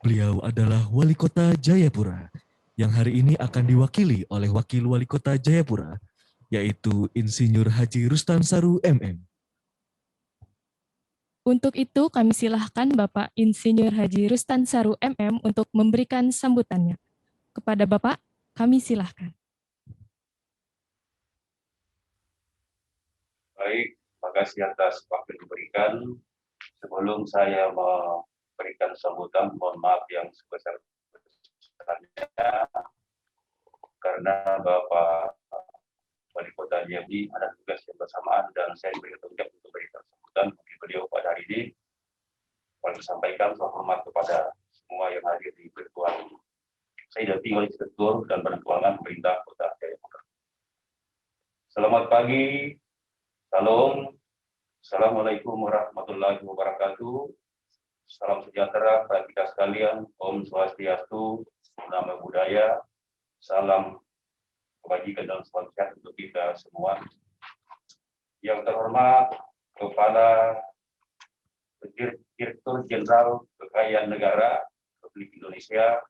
Beliau adalah Wali Kota Jayapura, yang hari ini akan diwakili oleh Wakil Wali Kota Jayapura, yaitu Insinyur Haji Rustan Saru MM. Untuk itu kami silahkan Bapak Insinyur Haji Rustan Saru MM untuk memberikan sambutannya. Kepada Bapak, kami silahkan. Baik, terima kasih atas waktu yang diberikan. Sebelum saya memberikan sambutan, mohon maaf yang sebesar-besarnya karena Bapak Wali Kota Jambi ada tugas yang bersamaan dan saya diberi tanggung jawab untuk memberikan sambutan bagi beliau pada hari ini. Kami sampaikan selamat hormat kepada semua yang hadir di virtual. Saya didampingi oleh Inspektur dan Badan Keuangan Pemerintah Kota Jayapura. Selamat pagi, salam, assalamualaikum warahmatullahi wabarakatuh. Salam sejahtera bagi kita sekalian. Om Swastiastu, Namo Buddhaya. Salam kebajikan dan salam sehat untuk kita semua. Yang terhormat Kepala Direktur Jenderal Kekayaan Negara Republik Indonesia,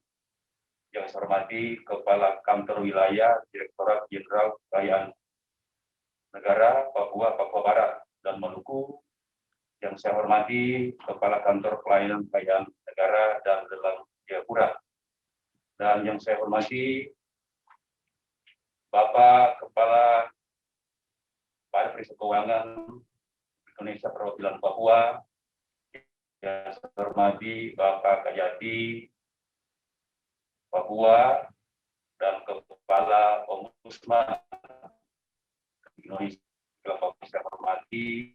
yang saya hormati Kepala Kantor Wilayah Direktorat Jenderal Kekayaan Negara Papua Barat dan Maluku, yang saya hormati Kepala Kantor Pelayanan Kekayaan Negara dan Lelang Jayapura, dan yang saya hormati Bapak Kepala Badan Periksa Keuangan Indonesia Perwakilan Papua, yang saya hormati Bapak Kajati Papua, dan Kepala Ombudsman Indonesia, saya hormati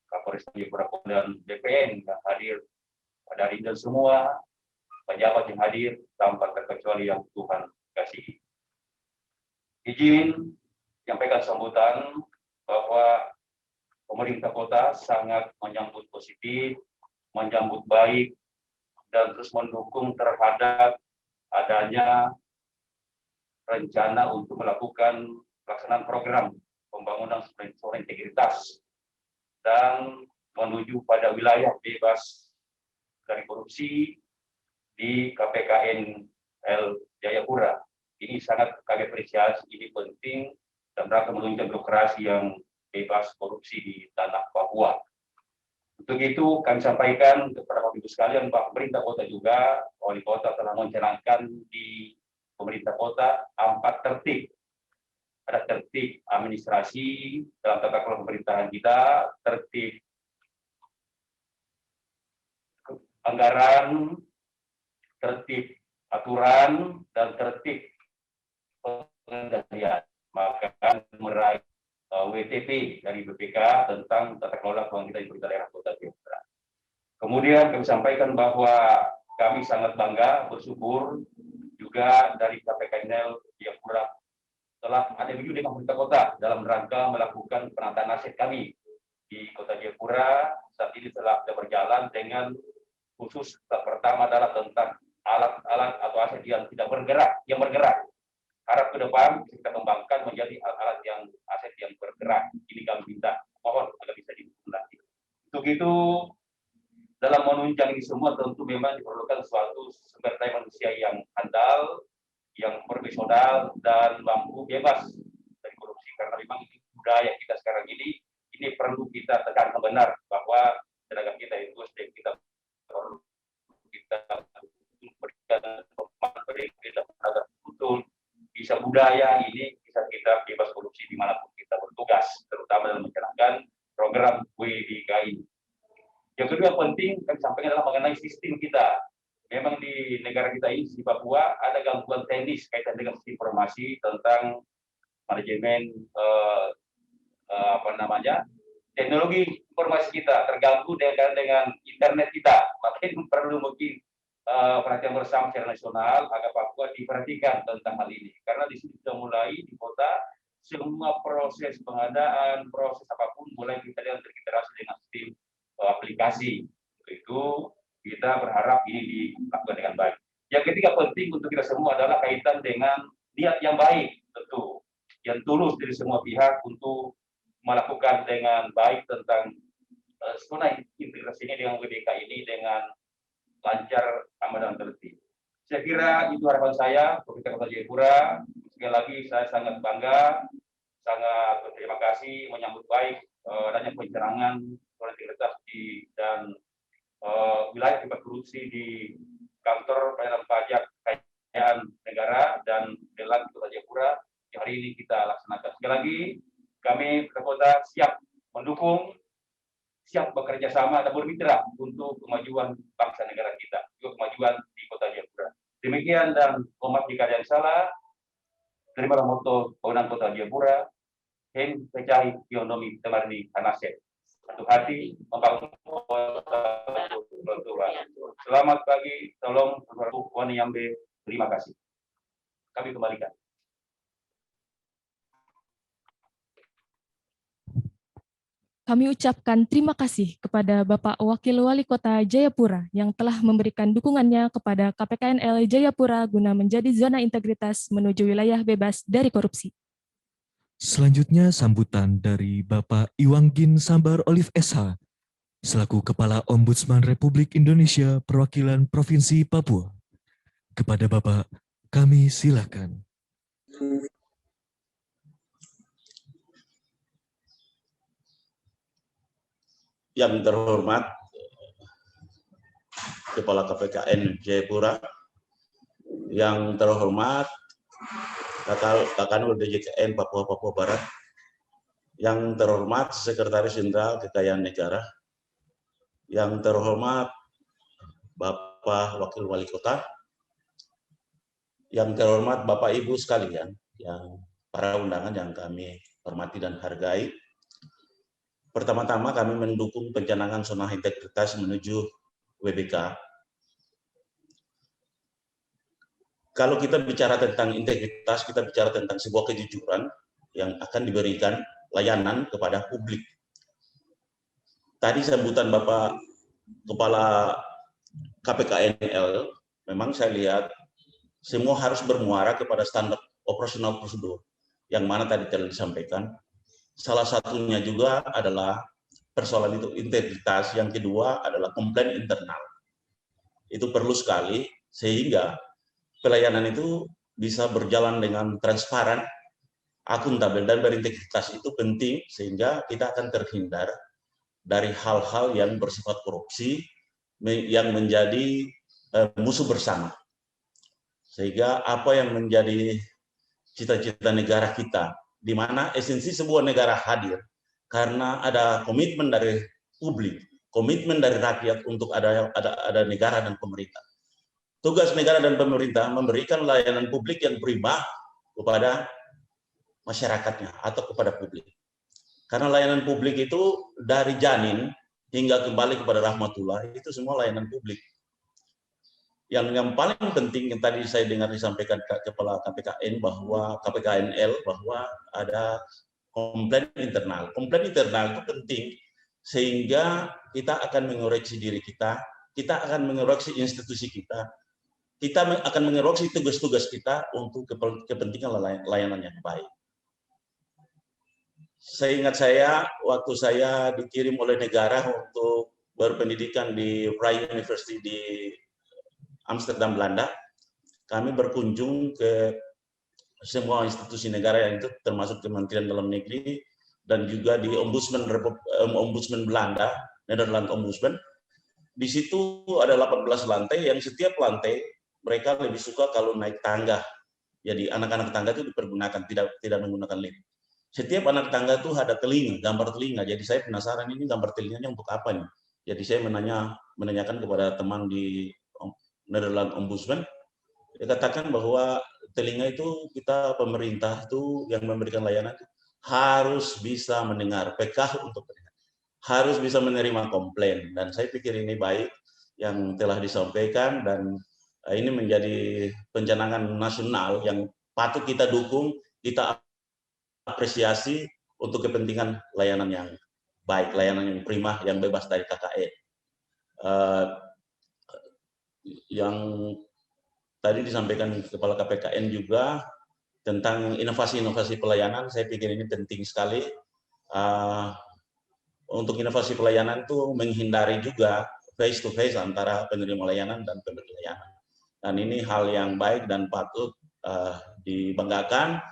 Kapolres Jayapura dan BPN yang hadir pada hari ini, dan semua pejabat yang hadir tanpa terkecuali yang Tuhan kasih. Izin menyampaikan sambutan bahwa pemerintah kota sangat menyambut positif, menyambut baik, dan terus mendukung terhadap adanya rencana untuk melakukan pelaksanaan program pembangunan zona integritas dan menuju pada wilayah bebas dari korupsi di KPKNL Jayapura. Ini sangat kami apresiasi, ini penting dan rangka menunjang birokrasi yang bebas korupsi di tanah Papua. Untuk itu kami sampaikan kepada Bapak Ibu sekalian bahwa pemerintah kota juga, wali kota telah mencanangkan di pemerintah kota 4 tertib. Ada tertib administrasi dalam tata kelola pemerintahan kita, tertib anggaran, tertib aturan, dan tertib pengendalian. Maka meraih WTP dari BPK tentang tata kelola keuangan kita di pemerintah daerah Kota Jayapura. Kemudian kami sampaikan bahwa kami sangat bangga, bersyukur juga dari KPKNL Jayapura telah ada video dengan pemerintah kota dalam rangka melakukan penataan aset kami di Kota Jayapura. Saat ini telah berjalan dengan khusus pertama adalah tentang alat-alat atau aset yang tidak bergerak, yang bergerak. Harap ke depan kita kembangkan menjadi alat-alat yang aset yang bergerak. Ini kami minta, mohon agar bisa didukung lagi. Untuk itu, dalam menunjang ini semua tentu memang diperlukan suatu sumber daya manusia yang handal, yang profesional dan mampu bebas dari korupsi. Karena memang ini budaya kita sekarang ini perlu kita tekankan benar bahwa tenaga kita itu kita perlu kita berikan agar betul bisa budaya ini bisa kita bebas korupsi dimanapun kita bertugas, terutama dalam menjalankan program WBK ini. Yang kedua penting kami sampaikan adalah mengenai sistem kita. Memang di negara kita ini di Papua ada gangguan teknis kaitan dengan sistem informasi tentang manajemen teknologi informasi kita terganggu dengan internet kita. Makanya perlu mungkin perhatian bersama secara nasional agar Papua diperhatikan tentang hal ini. Karena di sini sudah mulai di kota semua proses pengadaan, proses apapun mulai kita terintegrasi dengan sistem aplikasi. Untuk itu kita berharap ini dilakukan dengan baik. Yang ketiga penting untuk kita semua adalah kaitan dengan niat yang baik, tentu yang tulus dari semua pihak untuk melakukan dengan baik tentang sebenarnya integrasinya dengan WBK ini dengan lancar, aman dan tertib. Saya kira itu harapan saya, Pemerintah Kota Jayapura. Sekali lagi saya sangat bangga, sangat berterima kasih menyambut baik adanya pencerangan integritas dan wilayah bebas korupsi di kantor pelayanan pajak kekayaan negara dan lelang Kota Jayapura yang hari ini kita laksanakan. Sekali lagi kami Kota siap mendukung, siap bekerja sama dan bermitra untuk kemajuan bangsa negara kita, juga kemajuan di Kota Jayapura. Demikian dan mohon maaf jika ada yang salah. Terimalah moto Pemenang Kota Jayapura, Heng Pecahi Yonomi Temarni Tanase. Satu hati membangun Selamat pagi, tolong Wani Yambe. Terima kasih. Kami kembalikan. Kami ucapkan terima kasih kepada Bapak Wakil Wali Kota Jayapura yang telah memberikan dukungannya kepada KPKNL Jayapura guna menjadi zona integritas menuju wilayah bebas dari korupsi. Selanjutnya sambutan dari Bapak Iwanggin Sambar Olive SH, selaku Kepala Ombudsman Republik Indonesia Perwakilan Provinsi Papua. Kepada Bapak, kami silakan. Yang terhormat Kepala KPKN Jayapura, yang terhormat Kakanwil DJKN Papua Barat, yang terhormat Sekretaris Jenderal Kekayaan Negara, yang terhormat Bapak Wakil Wali Kota, yang terhormat Bapak Ibu sekalian, yang para undangan yang kami hormati dan hargai. Pertama-tama kami mendukung pencanangan zona integritas menuju WBK. Kalau kita bicara tentang integritas, kita bicara tentang sebuah kejujuran yang akan diberikan layanan kepada publik. Tadi sambutan Bapak Kepala KPKNL, memang saya lihat semua harus bermuara kepada standar operasional prosedur, yang mana tadi telah disampaikan. Salah satunya juga adalah persoalan itu integritas, yang kedua adalah komplain internal. Itu perlu sekali sehingga pelayanan itu bisa berjalan dengan transparan, akuntabel, dan berintegritas. Itu penting sehingga kita akan terhindar dari hal-hal yang bersifat korupsi yang menjadi musuh bersama. Sehingga apa yang menjadi cita-cita negara kita, di mana esensi sebuah negara hadir karena ada komitmen dari publik, komitmen dari rakyat untuk ada negara dan pemerintah. Tugas negara dan pemerintah memberikan layanan publik yang prima kepada masyarakatnya atau kepada publik. Karena layanan publik itu dari janin hingga kembali kepada rahmatullah, itu semua layanan publik. Yang paling penting yang tadi saya dengar disampaikan Kepala KPKN bahwa KPKNL bahwa ada komplain internal. Komplain internal itu penting sehingga kita akan mengoreksi diri kita kita akan mengeroksi institusi kita, kita akan mengeroksi tugas-tugas kita untuk kepentingan layanan yang baik. Seingat saya, waktu saya dikirim oleh negara untuk berpendidikan di Vrije University di Amsterdam, Belanda, kami berkunjung ke semua institusi negara yang itu termasuk Kementerian Dalam Negeri dan juga di Ombudsman Belanda, Nederland Ombudsman. Di situ ada 18 lantai yang setiap lantai mereka lebih suka kalau naik tangga. Jadi anak-anak tangga itu dipergunakan, tidak menggunakan lift. Setiap anak tangga itu ada telinga, gambar telinga. Jadi saya penasaran ini gambar telinganya untuk apa nih? Jadi saya menanyakan kepada teman di Nederland Ombudsman, dia katakan bahwa telinga itu kita pemerintah itu yang memberikan layanan itu harus bisa mendengar, PK untuk mendengar, harus bisa menerima komplain. Dan saya pikir ini baik yang telah disampaikan dan ini menjadi pencanangan nasional yang patut kita dukung, kita apresiasi untuk kepentingan layanan yang baik, layanan yang prima, yang bebas dari KKN. Yang tadi disampaikan Kepala KPKN juga tentang inovasi-inovasi pelayanan, saya pikir ini penting sekali. Untuk inovasi pelayanan itu menghindari juga face-to-face antara penerima layanan dan pemberi layanan. Dan ini hal yang baik dan patut dibanggakan.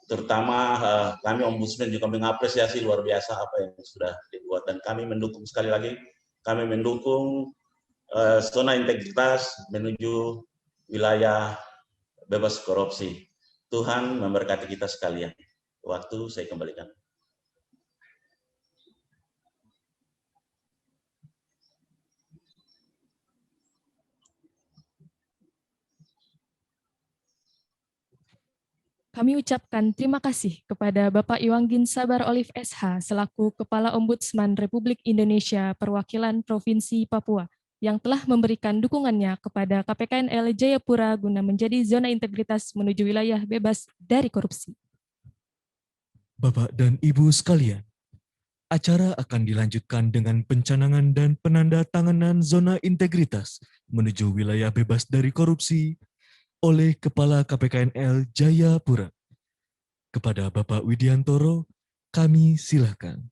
Terutama kami Ombudsman juga mengapresiasi luar biasa apa yang sudah dibuat, dan kami mendukung, sekali lagi kami mendukung zona integritas menuju wilayah bebas korupsi. Tuhan memberkati kita sekalian. Waktu saya kembalikan. Kami ucapkan terima kasih kepada Bapak Iwanggin Sabar Olive SH selaku Kepala Ombudsman Republik Indonesia Perwakilan Provinsi Papua yang telah memberikan dukungannya kepada KPKNL Jayapura guna menjadi zona integritas menuju wilayah bebas dari korupsi. Bapak dan Ibu sekalian, acara akan dilanjutkan dengan pencanangan dan penandatanganan zona integritas menuju wilayah bebas dari korupsi oleh Kepala KPKNL Jayapura. Kepada Bapak Widiantoro, kami silakan.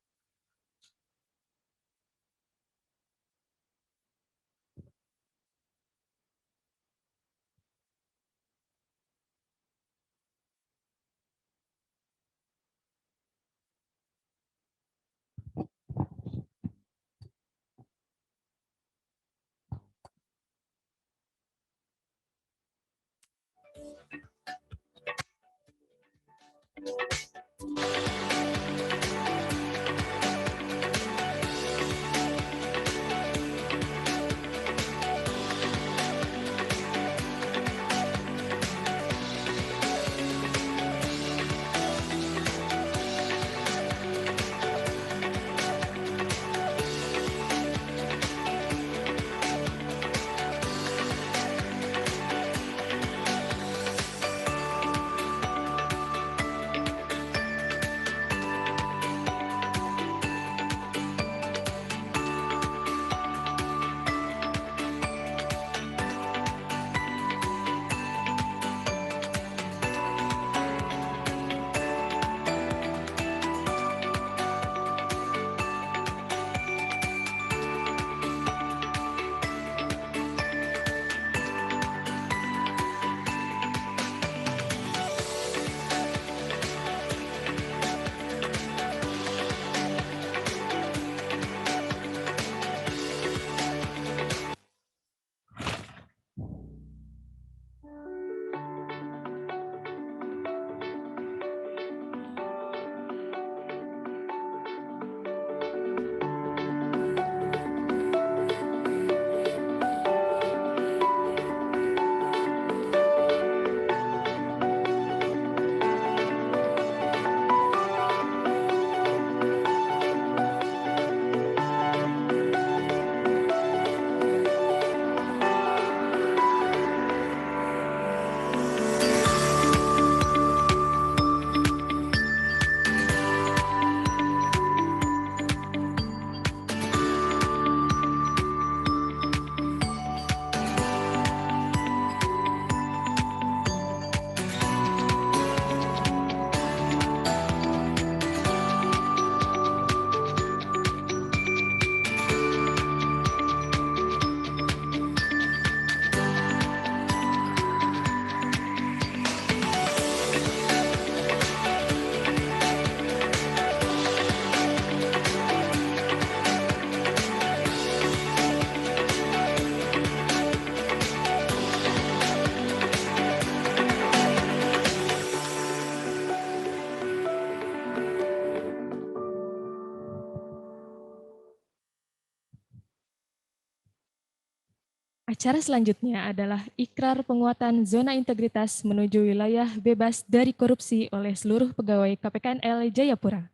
Acara selanjutnya adalah ikrar penguatan zona integritas menuju wilayah bebas dari korupsi oleh seluruh pegawai KPKNL Jayapura.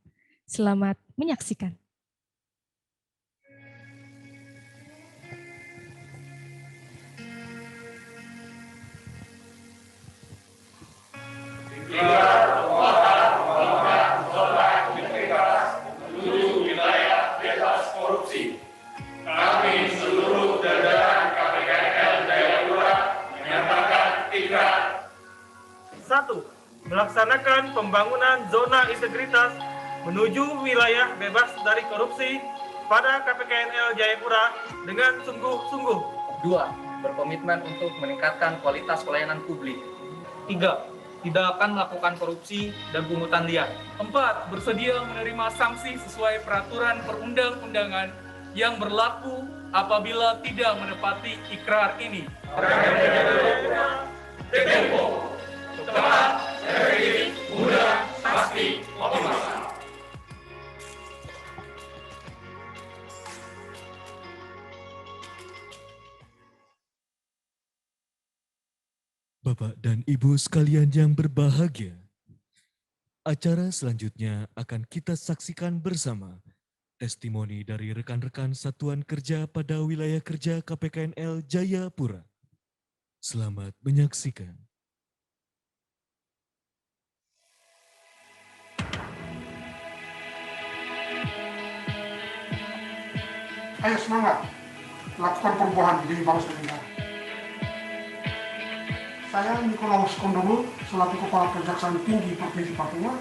Selamat menyaksikan. Kami seluruh jajaran KPKNL Jayapura menyatakan ikrar. 1. Melaksanakan pembangunan zona integritas menuju wilayah bebas dari korupsi pada KPKNL Jayapura dengan sungguh-sungguh. 2. Berkomitmen untuk meningkatkan kualitas pelayanan publik. 3. Tidak akan melakukan korupsi dan pungutan liar. 4. Bersedia menerima sanksi sesuai peraturan perundang-undangan yang berlaku apabila tidak menepati ikrar ini. Tempo, tepat, efektif, mudah, pasti, optimal. Bapak dan Ibu sekalian yang berbahagia, acara selanjutnya akan kita saksikan bersama testimoni dari rekan-rekan satuan kerja pada wilayah kerja KPKNL Jayapura. Selamat menyaksikan. Ayo semangat, lakukan perubahan di bangsa negara. Saya Nikolaus Kondomo, selaku Kepala Kejaksaan Tinggi Provinsi Papua,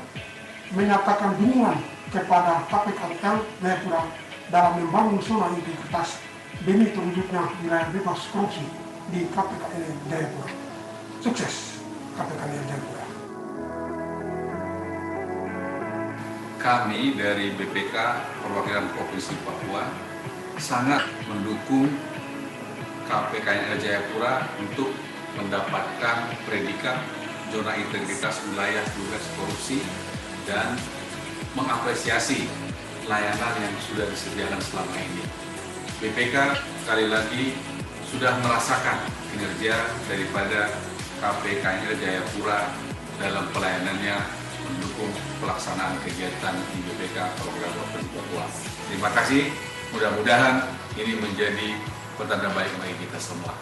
menyatakan dukungan kepada KPKNL Jayapura dalam membangun zona integritas demi terwujudnya wilayah bebas korupsi di KPKNL Jayapura. Sukses KPKNL Jayapura. Kami dari BPK Perwakilan Provinsi Papua sangat mendukung KPKNL Jayapura untuk mendapatkan predikat zona integritas wilayah bebas korupsi dan mengapresiasi layanan yang sudah disediakan selama ini. BPK sekali lagi sudah merasakan kinerja daripada KPKNL Jayapura dalam pelayanannya mendukung pelaksanaan kegiatan di BPK Program Provinsi Papua. Terima kasih, mudah-mudahan ini menjadi pertanda baik bagi kita semua.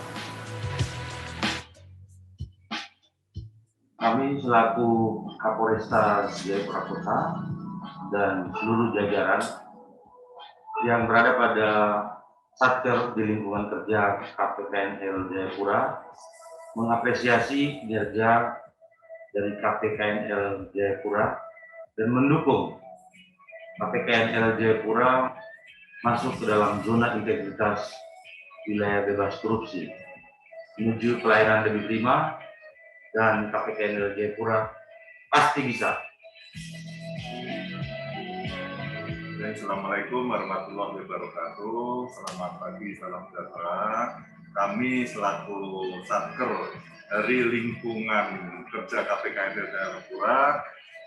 Kami selaku Kapolresta Jayapura Kota dan seluruh jajaran yang berada pada Satker di lingkungan kerja KPKNL Jayapura mengapresiasi kinerja dari KPKNL Jayapura dan mendukung KPKNL Jayapura masuk ke dalam zona integritas wilayah bebas korupsi menuju pelayanan lebih prima, dan KPKNL Jayapura pasti bisa. Assalamualaikum warahmatullahi wabarakatuh. Selamat pagi, salam sejahtera. Kami selaku Satker dari lingkungan kerja KPKNL Jayapura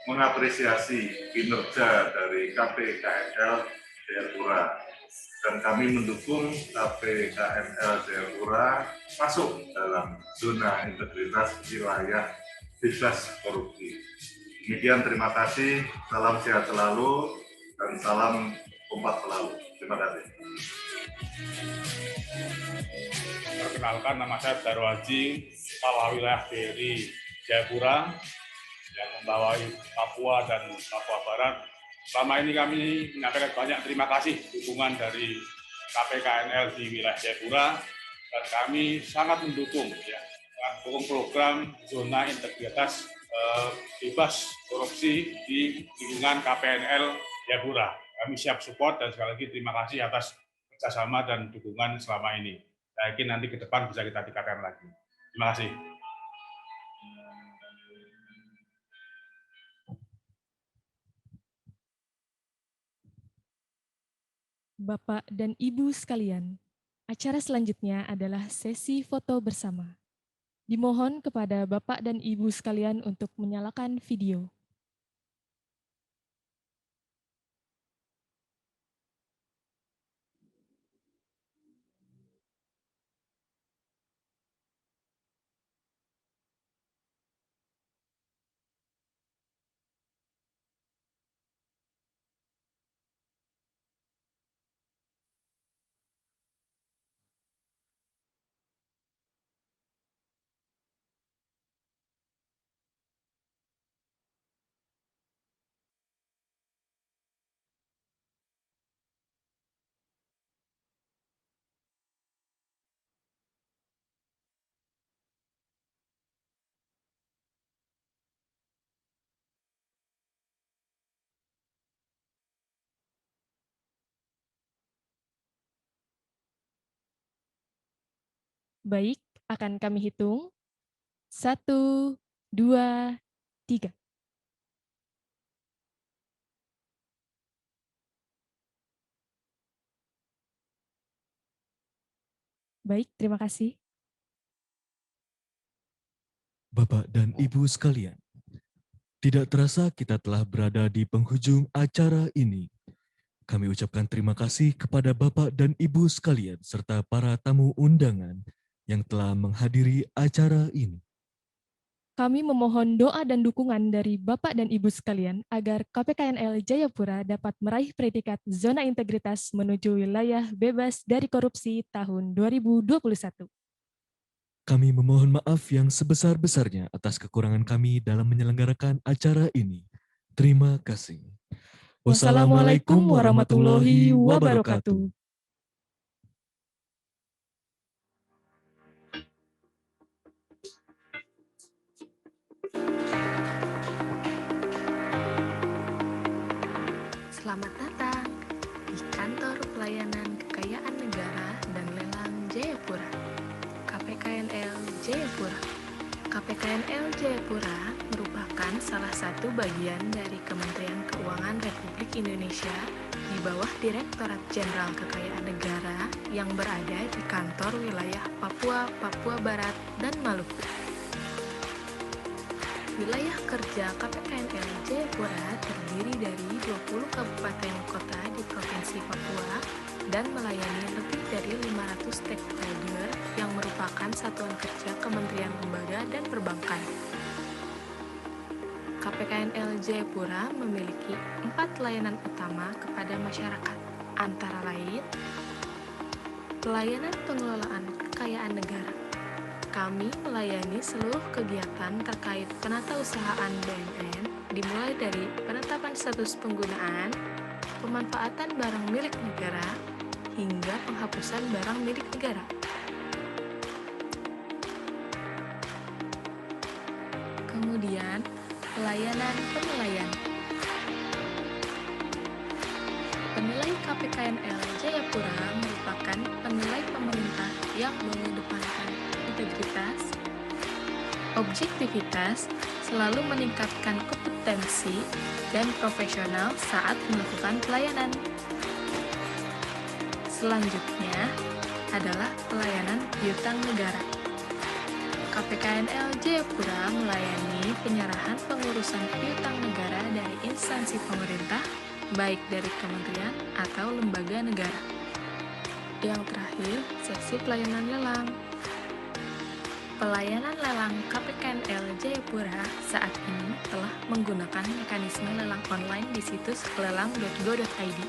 mengapresiasi kinerja dari KPKNL Jayapura dan kami mendukung KPKNL Jayapura masuk dalam zona integritas wilayah bebas korupsi. Demikian, terima kasih, salam sehat selalu dan salam kompak selalu. Terima kasih. Perkenalkan, nama saya Daru Haji, Kepala Wilayah BRI Jayapura yang membawai Papua dan Papua Barat. Selama ini kami menyampaikan banyak terima kasih dukungan dari KPKNL di wilayah Jayapura dan kami sangat mendukung program zona integritas bebas korupsi di lingkungan KPKNL Jayapura. Kami siap support dan sekali lagi terima kasih atas kerjasama dan dukungan selama ini. Saya yakin nanti ke depan bisa kita tingkatkan lagi. Terima kasih. Bapak dan Ibu sekalian, acara selanjutnya adalah sesi foto bersama. Dimohon kepada Bapak dan Ibu sekalian untuk menyalakan video. Baik, akan kami hitung. 1, 2, 3. Baik, terima kasih. Bapak dan Ibu sekalian, tidak terasa kita telah berada di penghujung acara ini. Kami ucapkan terima kasih kepada Bapak dan Ibu sekalian serta para tamu undangan yang telah menghadiri acara ini. Kami memohon doa dan dukungan dari Bapak dan Ibu sekalian agar KPKNL Jayapura dapat meraih predikat zona integritas menuju wilayah bebas dari korupsi tahun 2021. Kami memohon maaf yang sebesar-besarnya atas kekurangan kami dalam menyelenggarakan acara ini. Terima kasih. Wassalamualaikum warahmatullahi wabarakatuh. Selamat datang di Kantor Pelayanan Kekayaan Negara dan Lelang Jayapura, KPKNL Jayapura. KPKNL Jayapura merupakan salah satu bagian dari Kementerian Keuangan Republik Indonesia di bawah Direktorat Jenderal Kekayaan Negara yang berada di kantor wilayah Papua, Papua Barat, dan Maluku. Wilayah kerja KPKNL Jayapura terdiri dari 20 kabupaten kota di Provinsi Papua dan melayani lebih dari 500 stakeholder yang merupakan satuan kerja kementerian lembaga dan perbankan. KPKNL Jayapura memiliki 4 layanan utama kepada masyarakat, antara lain pelayanan pengelolaan kekayaan negara. Kami melayani seluruh kegiatan terkait penatausahaan BUMN, dimulai dari penetapan status penggunaan, pemanfaatan barang milik negara, hingga penghapusan barang milik negara. Kemudian, pelayanan penilaian. Penilai KPKNL Jayapura merupakan penilai pemerintah yang mengedepankan integritas, objektivitas, selalu meningkatkan kompetensi dan profesional saat melakukan pelayanan. Selanjutnya adalah pelayanan piutang negara. KPKNL Jayapura melayani penyerahan pengurusan piutang negara dari instansi pemerintah, baik dari kementerian atau lembaga negara. Yang terakhir, seksi pelayanan lelang. Pelayanan lelang KPKNL Jayapura saat ini telah menggunakan mekanisme lelang online di situs lelang.go.id.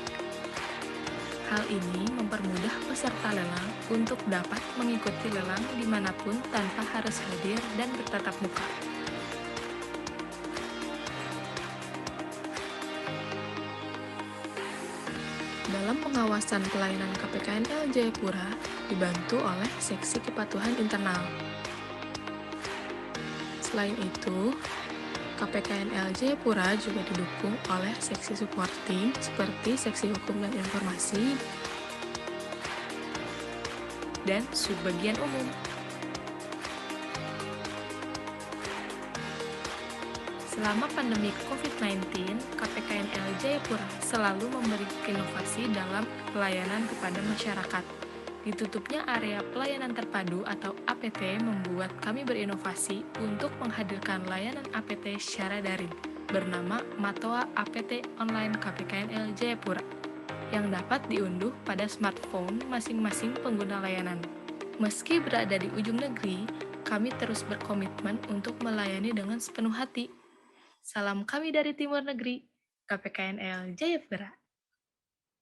Hal ini mempermudah peserta lelang untuk dapat mengikuti lelang dimanapun tanpa harus hadir dan bertatap muka. Dalam pengawasan pelayanan KPKNL Jayapura dibantu oleh Seksi Kepatuhan Internal. Selain itu, KPKNL Jayapura juga didukung oleh seksi supporting seperti Seksi Hukum dan Informasi dan Subbagian Umum. Selama pandemi COVID-19, KPKNL Jayapura selalu memberi inovasi dalam pelayanan kepada masyarakat. Ditutupnya area pelayanan terpadu atau APT membuat kami berinovasi untuk menghadirkan layanan APT secara daring bernama Matoa APT Online KPKNL Jayapura yang dapat diunduh pada smartphone masing-masing pengguna layanan. Meski berada di ujung negeri, kami terus berkomitmen untuk melayani dengan sepenuh hati. Salam kami dari Timur Negeri, KPKNL Jayapura.